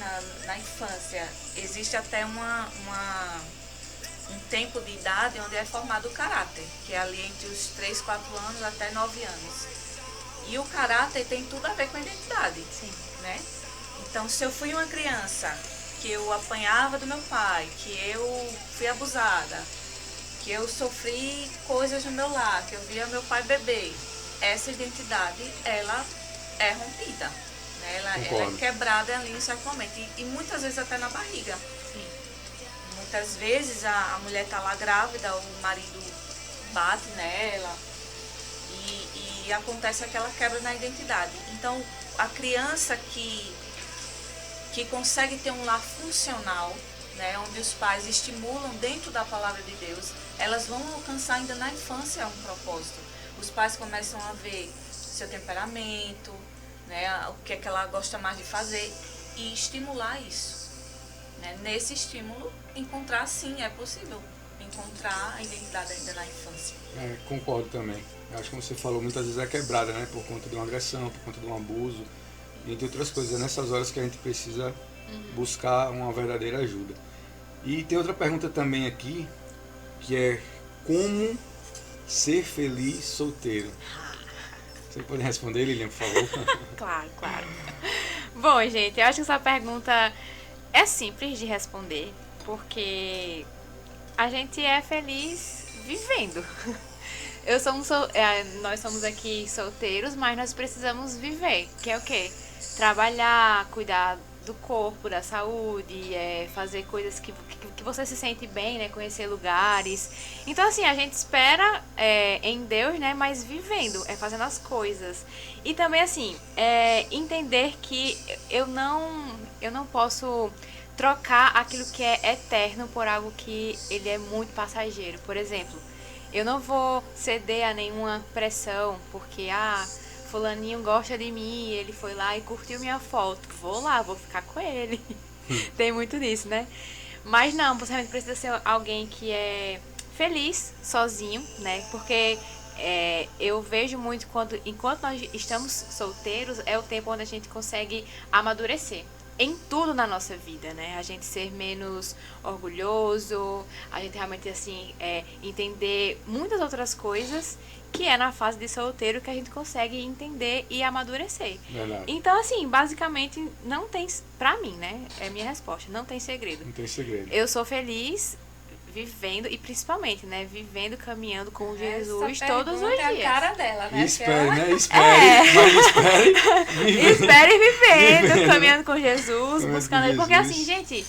Na infância. Existe até um tempo de idade onde é formado o caráter, que é ali entre os 3, 4 anos até 9 anos. E o caráter tem tudo a ver com a identidade. Sim. Né? Então, se eu fui uma criança que eu apanhava do meu pai, que eu fui abusada, que eu sofri coisas no meu lar, que eu via meu pai beber, essa identidade, ela é rompida, né? Ela é quebrada ali em certo momento, e muitas vezes até na barriga. Sim. Muitas vezes a mulher está lá grávida, o marido bate nela, e acontece aquela quebra na identidade. Então, a criança que consegue ter um lar funcional, né, onde os pais estimulam dentro da palavra de Deus, elas vão alcançar ainda na infância um propósito. Os pais começam a ver seu temperamento, né, o que é que ela gosta mais de fazer e estimular isso. Né? Nesse estímulo, encontrar, sim, é possível encontrar a identidade ainda na infância. Concordo também. Acho que como você falou, muitas vezes é quebrada, né, por conta de uma agressão, por conta de um abuso, entre outras coisas. É nessas horas que a gente precisa buscar uma verdadeira ajuda. E tem outra pergunta também aqui, que é como ser feliz solteiro? Você pode responder, Lilian, por favor? Claro. Bom, gente, eu acho que essa pergunta é simples de responder, porque a gente é feliz vivendo. Nós somos aqui solteiros, mas nós precisamos viver, que é o quê? Trabalhar, cuidar do corpo, da saúde, fazer coisas que você se sente bem, né? Conhecer lugares. Então, assim, a gente espera em Deus, né? Mas vivendo, fazendo as coisas. E também, assim, entender que eu não posso trocar aquilo que é eterno por algo que ele é muito passageiro. Por exemplo, eu não vou ceder a nenhuma pressão, porque, fulaninho gosta de mim, ele foi lá e curtiu minha foto. Vou lá, vou ficar com ele. Tem muito disso, né? Mas não, você realmente precisa ser alguém que é feliz, sozinho, né? Porque eu vejo muito enquanto nós estamos solteiros, é o tempo onde a gente consegue amadurecer. Em tudo na nossa vida, né? A gente ser menos orgulhoso, a gente realmente, assim, entender muitas outras coisas que é na fase de solteiro que a gente consegue entender e amadurecer. Verdade. Então, assim, basicamente, não tem, pra mim, né? É a minha resposta, não tem segredo. Não tem segredo. Eu sou feliz vivendo, e principalmente, né, vivendo, caminhando com Jesus todos os dias. É a cara dela, né? Espere, né? Espere. Espere vivendo, caminhando com Jesus, buscando ele. Porque assim, gente,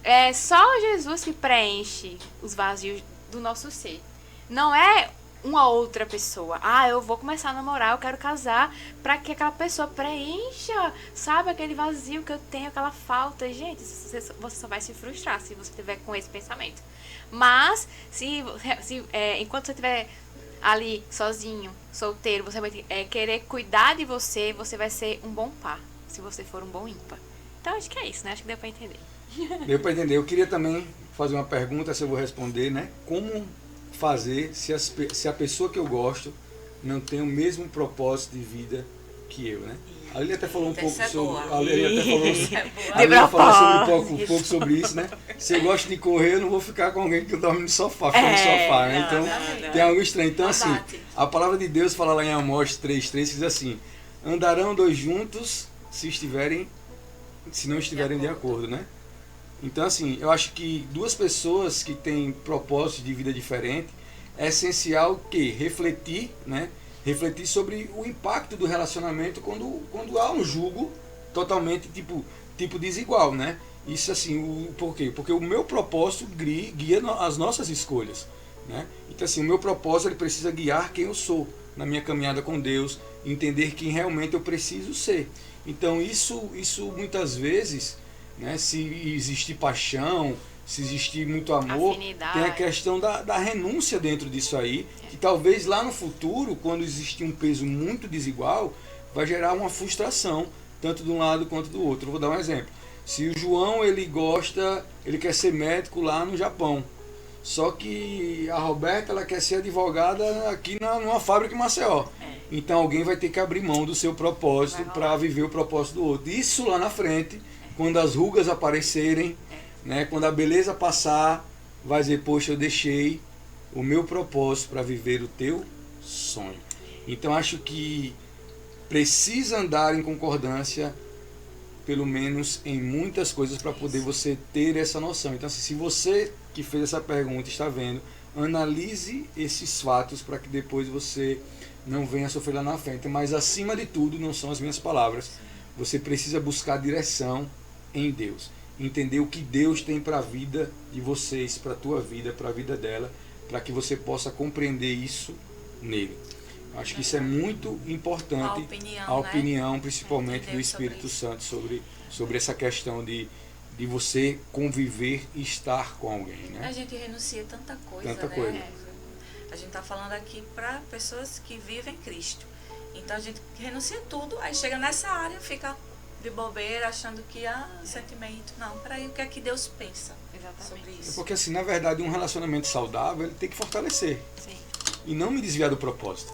é só Jesus que preenche os vazios do nosso ser. Não é uma outra pessoa. Eu vou começar a namorar, eu quero casar, pra que aquela pessoa preencha, sabe, aquele vazio que eu tenho, aquela falta. Gente, você só vai se frustrar se você tiver com esse pensamento. Mas, enquanto você estiver ali sozinho, solteiro, você vai querer cuidar de você, você vai ser um bom par, se você for um bom ímpar. Então, acho que é isso, né? Acho que deu pra entender. Deu para entender. Eu queria também fazer uma pergunta, se eu vou responder, né? Como fazer se a pessoa que eu gosto não tem o mesmo propósito de vida que eu, né? A Lília até falou um pouco sobre... A Lília falou um pouco sobre isso, né? Se eu gosto de correr, eu não vou ficar com alguém que dorme no sofá, fica no sofá, né? Então, tem algo estranho. Então, assim, a palavra de Deus fala lá em Amós 3:3, que diz assim: andarão dois juntos se não estiverem de acordo, né? Então, assim, eu acho que duas pessoas que têm propósitos de vida diferente, é essencial que refletir, né? Refletir sobre o impacto do relacionamento quando há um julgo totalmente tipo desigual, né? Isso, assim, por quê? Porque o meu propósito guia as nossas escolhas, né? Então, assim, o meu propósito ele precisa guiar quem eu sou na minha caminhada com Deus, entender quem realmente eu preciso ser. Então, isso muitas vezes, né, se existir paixão, se existir muito amor, afinidade, tem a questão da renúncia dentro disso aí, que talvez lá no futuro, quando existir um peso muito desigual, vai gerar uma frustração, tanto de um lado quanto do outro. Eu vou dar um exemplo. Se o João ele quer ser médico lá no Japão, só que a Roberta ela quer ser advogada aqui numa fábrica em Maceió. Então alguém vai ter que abrir mão do seu propósito para viver o propósito do outro. Isso lá na frente, quando as rugas aparecerem, né, quando a beleza passar, vai dizer, poxa, eu deixei o meu propósito para viver o teu sonho. Então acho que precisa andar em concordância, pelo menos em muitas coisas, para poder você ter essa noção. Então, assim, se você que fez essa pergunta está vendo, analise esses fatos para que depois você não venha sofrer lá na frente. Mas acima de tudo, não são as minhas palavras, você precisa buscar direção em Deus, entender o que Deus tem para a vida de vocês, para a tua vida, para a vida dela, para que você possa compreender isso nele. Acho que isso é muito importante, a opinião principalmente do Espírito Santo sobre essa questão de você conviver e estar com alguém, né? A gente renuncia tanta coisa, tanta né? Coisa. A gente está falando aqui para pessoas que vivem Cristo. Então a gente renuncia tudo, aí chega nessa área, fica de bobeira, achando que sentimento. Não, peraí, o que é que Deus pensa sobre isso? Porque, assim, na verdade, um relacionamento saudável, ele tem que fortalecer. Sim. E não me desviar do propósito.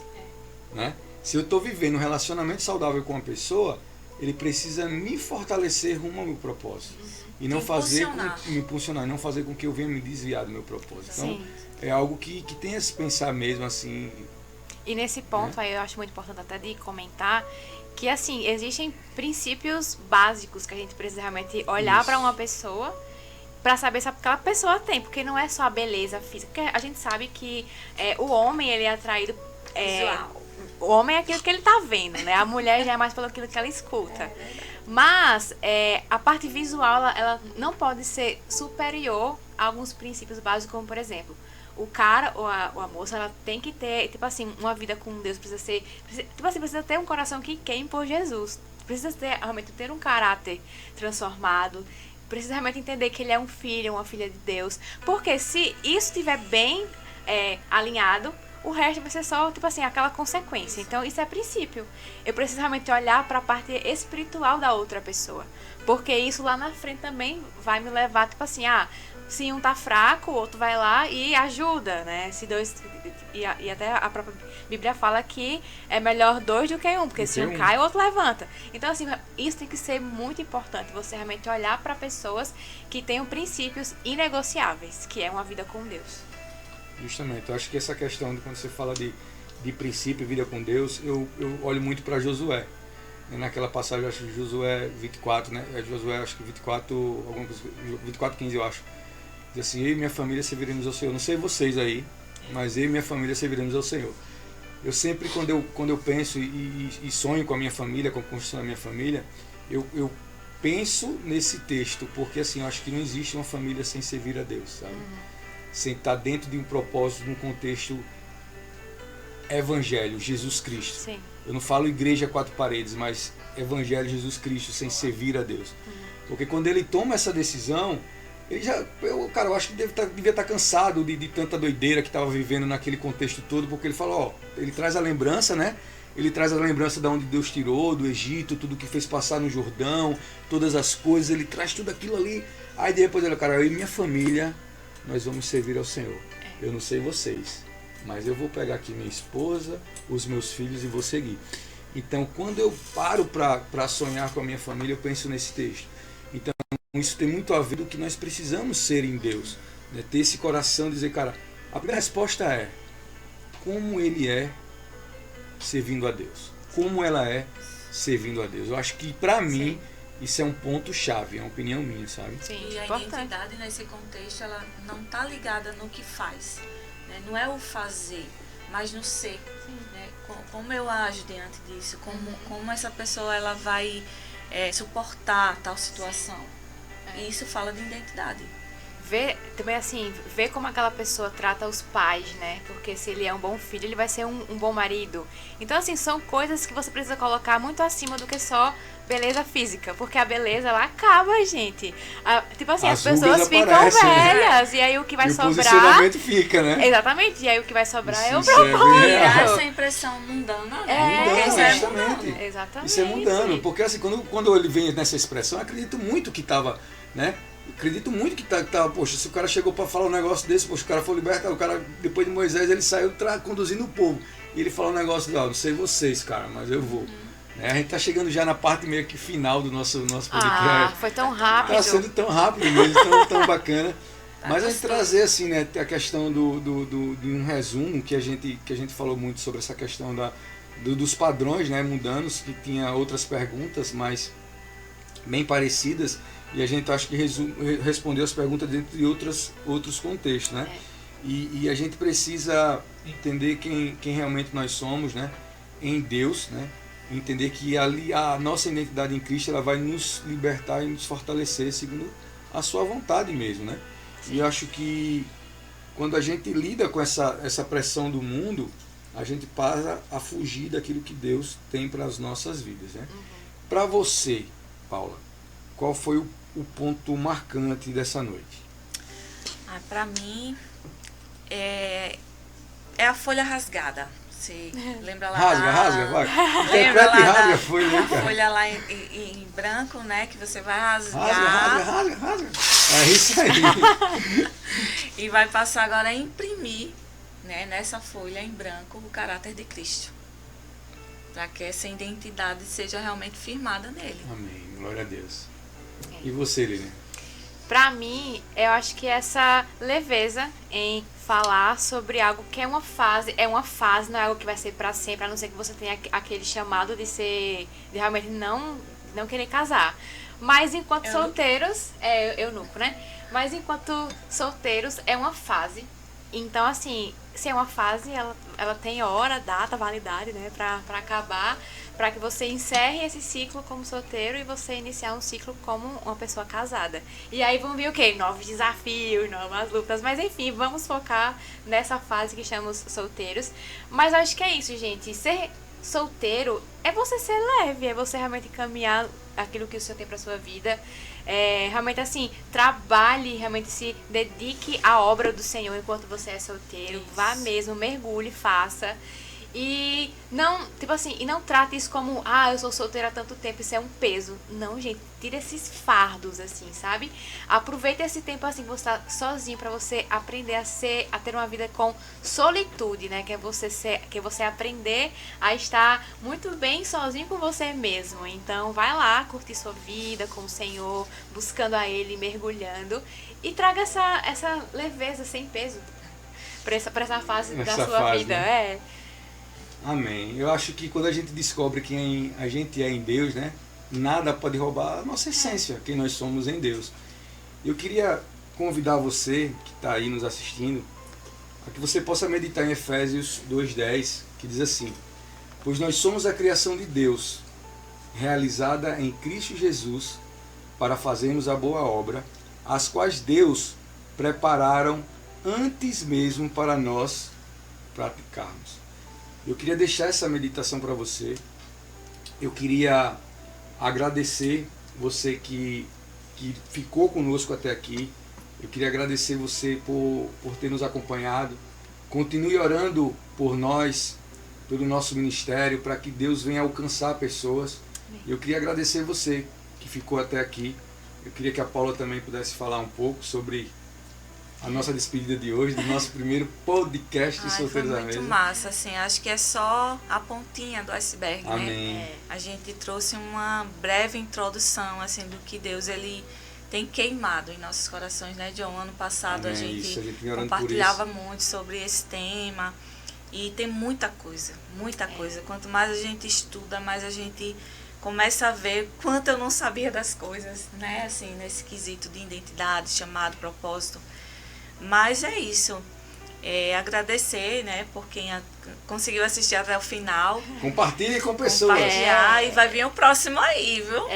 Né? Se eu estou vivendo um relacionamento saudável com uma pessoa, ele precisa me fortalecer rumo ao meu propósito. E não me impulsionar, e não fazer com que eu venha me desviar do meu propósito. Então, sim, é algo que tem a se pensar mesmo, assim. E nesse ponto aí eu acho muito importante até de comentar que, assim, existem princípios básicos que a gente precisa realmente olhar para uma pessoa para saber se aquela pessoa tem, porque não é só a beleza física, porque a gente sabe que o homem ele é atraído o homem é aquilo que ele tá vendo, né? A mulher já é mais pelo aquilo que ela escuta. Mas a parte visual ela não pode ser superior a alguns princípios básicos, como por exemplo, o cara ou a moça, ela tem que ter, tipo assim, uma vida com Deus, precisa ter um coração que queime por Jesus. Precisa realmente ter um caráter transformado. Precisa realmente entender que ele é um filho, uma filha de Deus. Porque se isso estiver bem alinhado, o resto vai ser só, tipo assim, aquela consequência. Então, isso é princípio. Eu preciso realmente olhar para a parte espiritual da outra pessoa. Porque isso lá na frente também vai me levar, tipo assim, se um tá fraco, o outro vai lá e ajuda, né? Se dois... E até a própria Bíblia fala que é melhor dois do que um, porque se um cai, o outro levanta. Então, assim, isso tem que ser muito importante. Você realmente olhar para pessoas que tenham princípios inegociáveis, que é uma vida com Deus. Justamente, eu acho que essa questão de quando você fala de princípio e vida com Deus, eu olho muito para Josué. Naquela passagem, eu acho que Josué 24, né? Josué, acho que 24:15, eu acho. Diz assim, eu e minha família serviremos ao Senhor. Não sei vocês aí, mas eu e minha família serviremos ao Senhor. Eu sempre, quando eu penso e sonho com a minha família, com a construção da minha família, eu penso nesse texto, porque assim, eu acho que não existe uma família sem servir a Deus, sabe? Sem estar dentro de um propósito, de um contexto Evangelho, Jesus Cristo. Sim. Eu não falo igreja quatro paredes, mas Evangelho, Jesus Cristo, sem servir a Deus. Porque quando ele toma essa decisão, ele já, eu acho que devia estar cansado de tanta doideira que estava vivendo naquele contexto todo, porque ele fala, ó, ele traz a lembrança, né? Ele traz a lembrança de onde Deus tirou, do Egito, tudo que fez passar no Jordão, todas as coisas, ele traz tudo aquilo ali. Aí depois ele, cara, eu e minha família, nós vamos servir ao Senhor. Eu não sei vocês, mas eu vou pegar aqui minha esposa, os meus filhos e vou seguir. Então, quando eu paro para sonhar com a minha família, eu penso nesse texto. Então, isso tem muito a ver com o que nós precisamos ser em Deus. Né? Ter esse coração de dizer, cara, a primeira resposta é como ele é servindo a Deus. Como ela é servindo a Deus. Eu acho que, para mim, isso é um ponto-chave, é uma opinião minha, sabe? Sim, e a identidade nesse contexto, ela não está ligada no que faz. Né? Não é o fazer, mas no ser. Né? Como eu ajo diante disso, como essa pessoa ela vai suportar tal situação. E isso fala de identidade. Também assim, ver como aquela pessoa trata os pais, né? Porque se ele é um bom filho, ele vai ser um bom marido. Então, assim, são coisas que você precisa colocar muito acima do que só beleza física. Porque a beleza, ela acaba, gente. Tipo assim, as pessoas ficam velhas. Né? E aí o que vai sobrar... O posicionamento fica, né? Exatamente. E aí o que vai sobrar é o propósito. Essa impressão mundana, né? Exatamente. Exatamente. Isso é mundano. Porque assim, quando ele vem nessa expressão, eu acredito muito que estava, né? Acredito muito que tá, poxa, se o cara chegou para falar um negócio desse, poxa, o cara foi libertado, o cara, depois de Moisés, ele saiu conduzindo o povo. E ele falou um negócio, não sei vocês, cara, mas eu vou. A gente tá chegando já na parte meio que final do nosso podcast. Foi tão rápido. Tá sendo tão rápido mesmo, tão bacana. Mas a gente trazer, assim, né, a questão de um resumo, que a gente falou muito sobre essa questão dos padrões, né, mundanos, que tinha outras perguntas, mas bem parecidas. E a gente acho que respondeu as perguntas dentro de outros contextos, né? E a gente precisa entender quem realmente nós somos, né? Em Deus, né? Entender que ali a nossa identidade em Cristo ela vai nos libertar e nos fortalecer segundo a sua vontade mesmo, né? E eu acho que quando a gente lida com essa pressão do mundo, a gente passa a fugir daquilo que Deus tem para as nossas vidas, né? Para você, Paula, qual foi o ponto marcante dessa noite? Para mim, é a folha rasgada. Você lembra lá? Rasga, vai. Interpreta e rasga a folha, né, cara? A folha lá em branco, né? Que você vai rasgar. Rasga. É isso aí. E vai passar agora a imprimir, né, nessa folha em branco o caráter de Cristo. Para que essa identidade seja realmente firmada nele. Amém. Glória a Deus. E você, Lilian? Pra mim, eu acho que essa leveza em falar sobre algo que é uma fase, não é algo que vai ser pra sempre, a não ser que você tenha aquele chamado de realmente não querer casar. Mas enquanto solteiros, eunuco, né? Mas enquanto solteiros é uma fase. Então, assim, se é uma fase, ela tem hora, data, validade, né, pra acabar, para que você encerre esse ciclo como solteiro e você iniciar um ciclo como uma pessoa casada. E aí vão vir o quê? Novos desafios, novas lutas, mas enfim, vamos focar nessa fase que chamamos solteiros. Mas acho que é isso, gente. Ser solteiro é você ser leve, é você realmente caminhar aquilo que o Senhor tem para sua vida. Realmente assim, trabalhe, realmente se dedique à obra do Senhor enquanto você é solteiro. Isso. Vá mesmo, mergulhe, faça. E não, tipo assim, e não trate isso como, eu sou solteira há tanto tempo, isso é um peso. Não, gente, tira esses fardos, assim, sabe? Aproveita esse tempo, assim, que você tá sozinho, pra você aprender a ter uma vida com solitude, né? Que é você aprender a estar muito bem sozinho com você mesmo. Então, vai lá, curtir sua vida com o Senhor, buscando a Ele, mergulhando. E traga essa leveza, sem peso, pra essa fase da sua vida, né? Amém. Eu acho que quando a gente descobre quem a gente é em Deus, né, nada pode roubar a nossa essência, quem nós somos em Deus. Eu queria convidar você que está aí nos assistindo a que você possa meditar em Efésios 2:10, que diz assim: pois nós somos a criação de Deus, realizada em Cristo Jesus, para fazermos a boa obra, as quais Deus prepararam antes mesmo para nós praticarmos. Eu queria deixar essa meditação para você. Eu queria agradecer você que ficou conosco até aqui. Eu queria agradecer você por ter nos acompanhado. Continue orando por nós, pelo nosso ministério, para que Deus venha alcançar pessoas. Eu queria agradecer você que ficou até aqui. Eu queria que a Paula também pudesse falar um pouco sobre a nossa despedida de hoje, do nosso primeiro podcast de Solteiros à Mesa. Foi muito massa, assim, acho que é só a pontinha do iceberg, Amém. né? A gente trouxe uma breve introdução, assim, do que Deus, ele tem queimado em nossos corações, né, John? Ano passado Amém. a gente orando compartilhava muito sobre esse tema e tem muita coisa. Quanto mais a gente estuda, mais a gente começa a ver quanto eu não sabia das coisas, né, assim, nesse quesito de identidade, chamado, propósito. Mas é isso. Agradecer, né, por quem conseguiu assistir até o final. Compartilhe com pessoas. Compartilhar e vai vir o próximo aí, viu?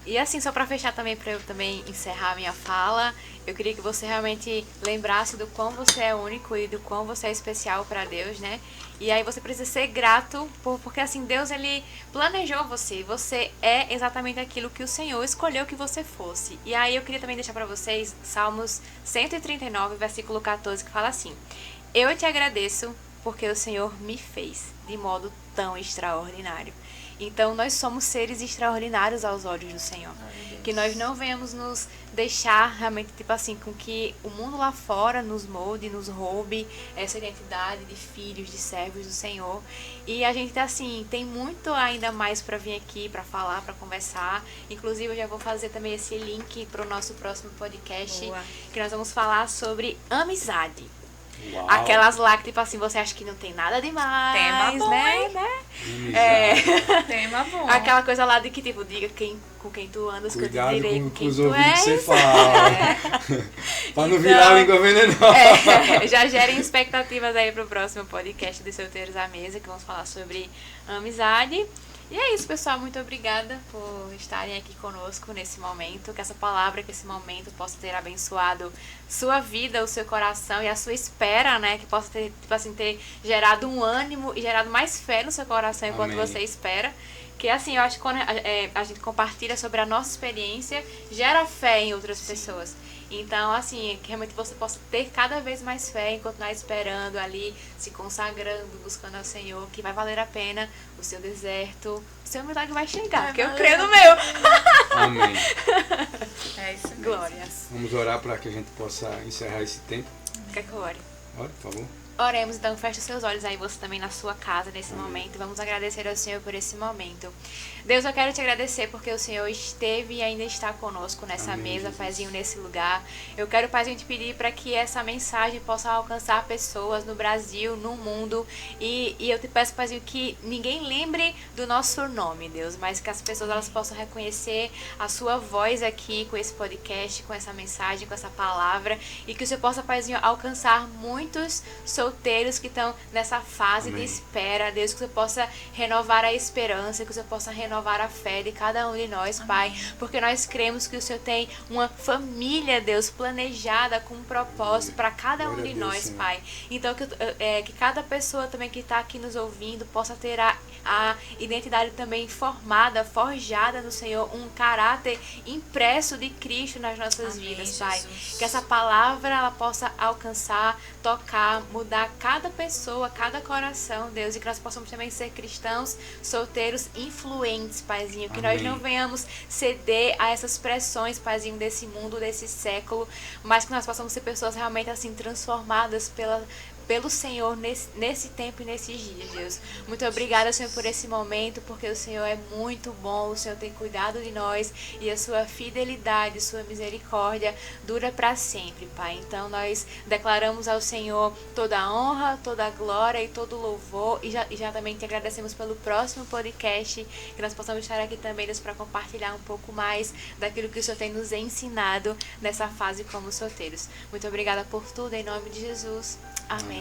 E assim, só para fechar também, para eu também encerrar a minha fala, eu queria que você realmente lembrasse do quão você é único e do quão você é especial para Deus, né? E aí você precisa ser grato, porque assim, Deus, ele planejou você. Você é exatamente aquilo que o Senhor escolheu que você fosse. E aí eu queria também deixar para vocês Salmos 139, versículo 14, que fala assim: Eu te agradeço porque o Senhor me fez de modo tão extraordinário. Então, nós somos seres extraordinários aos olhos do Senhor. Que nós não venhamos nos deixar realmente, tipo assim, com que o mundo lá fora nos molde, nos roube essa identidade de filhos, de servos do Senhor. E a gente, assim, tem muito ainda mais para vir aqui, para falar, para conversar. Inclusive, eu já vou fazer também esse link para o nosso próximo podcast. Boa. Que nós vamos falar sobre amizade. Uau. Aquelas lá que, tipo assim, você acha que não tem nada demais, Tema bom, né? Amizade. Tema bom. Aquela coisa lá de que, tipo, diga com quem tu andas, que eu te Cuidado direi com quem os tu ouvidos que você és. fala. Pra não virar Então, língua venenosa. Já gerem expectativas aí pro próximo podcast de Solteiros à Mesa, que vamos falar sobre amizade. E é isso, pessoal. Muito obrigada por estarem aqui conosco nesse momento. Que essa palavra, que esse momento possa ter abençoado sua vida, o seu coração e a sua espera, né? Que possa ter, tipo assim, ter gerado um ânimo e gerado mais fé no seu coração enquanto Amém. você espera. Que assim, eu acho que quando a gente compartilha sobre a nossa experiência, gera fé em outras pessoas. Então, assim, que realmente você possa ter cada vez mais fé enquanto nós esperando ali, se consagrando, buscando ao Senhor, que vai valer a pena o seu deserto, o seu milagre vai chegar, porque eu creio no meu. Amém. É isso mesmo. Glórias. Vamos orar para que a gente possa encerrar esse tempo. Quer que eu ore? Ora, por favor. Oremos, então, feche os seus olhos aí, você também na sua casa nesse momento. Vamos agradecer ao Senhor por esse momento. Deus, eu quero te agradecer porque o Senhor esteve e ainda está conosco nessa Amém, mesa, Jesus. Paizinho, nesse lugar. Eu quero, Paizinho, te pedir para que essa mensagem possa alcançar pessoas no Brasil, no mundo. E eu te peço, Paizinho, que ninguém lembre do nosso nome, Deus, mas que as pessoas elas possam reconhecer a sua voz aqui com esse podcast, com essa mensagem, com essa palavra. E que o Senhor possa, Paizinho, alcançar muitos solteiros que estão nessa fase Amém. de espera, Deus, que você possa renovar a esperança, que você possa renovar a fé de cada um de nós, Pai, porque nós cremos que o Senhor tem uma família, Deus, planejada com um propósito para cada um Glória de a Deus, nós, Senhor. Pai. Então, que cada pessoa também que está aqui nos ouvindo possa ter a identidade também formada, forjada no Senhor, um caráter impresso de Cristo nas nossas Amém, vidas, Pai. Jesus. Que essa palavra ela possa alcançar, tocar, mudar cada pessoa, cada coração, Deus, e que nós possamos também ser cristãos solteiros influentes, Paizinho, que nós Amém. não venhamos ceder a essas pressões, Paizinho, desse mundo, desse século, mas que nós possamos ser pessoas realmente assim transformadas pelo Senhor nesse tempo e nesses dias, Deus. Muito obrigada, Senhor, por esse momento, porque o Senhor é muito bom, o Senhor tem cuidado de nós e a sua fidelidade, sua misericórdia dura para sempre, Pai. Então nós declaramos ao Senhor toda a honra, toda a glória e todo o louvor e já também te agradecemos pelo próximo podcast, que nós possamos estar aqui também, Deus, para compartilhar um pouco mais daquilo que o Senhor tem nos ensinado nessa fase como solteiros. Muito obrigada por tudo, em nome de Jesus. Amém.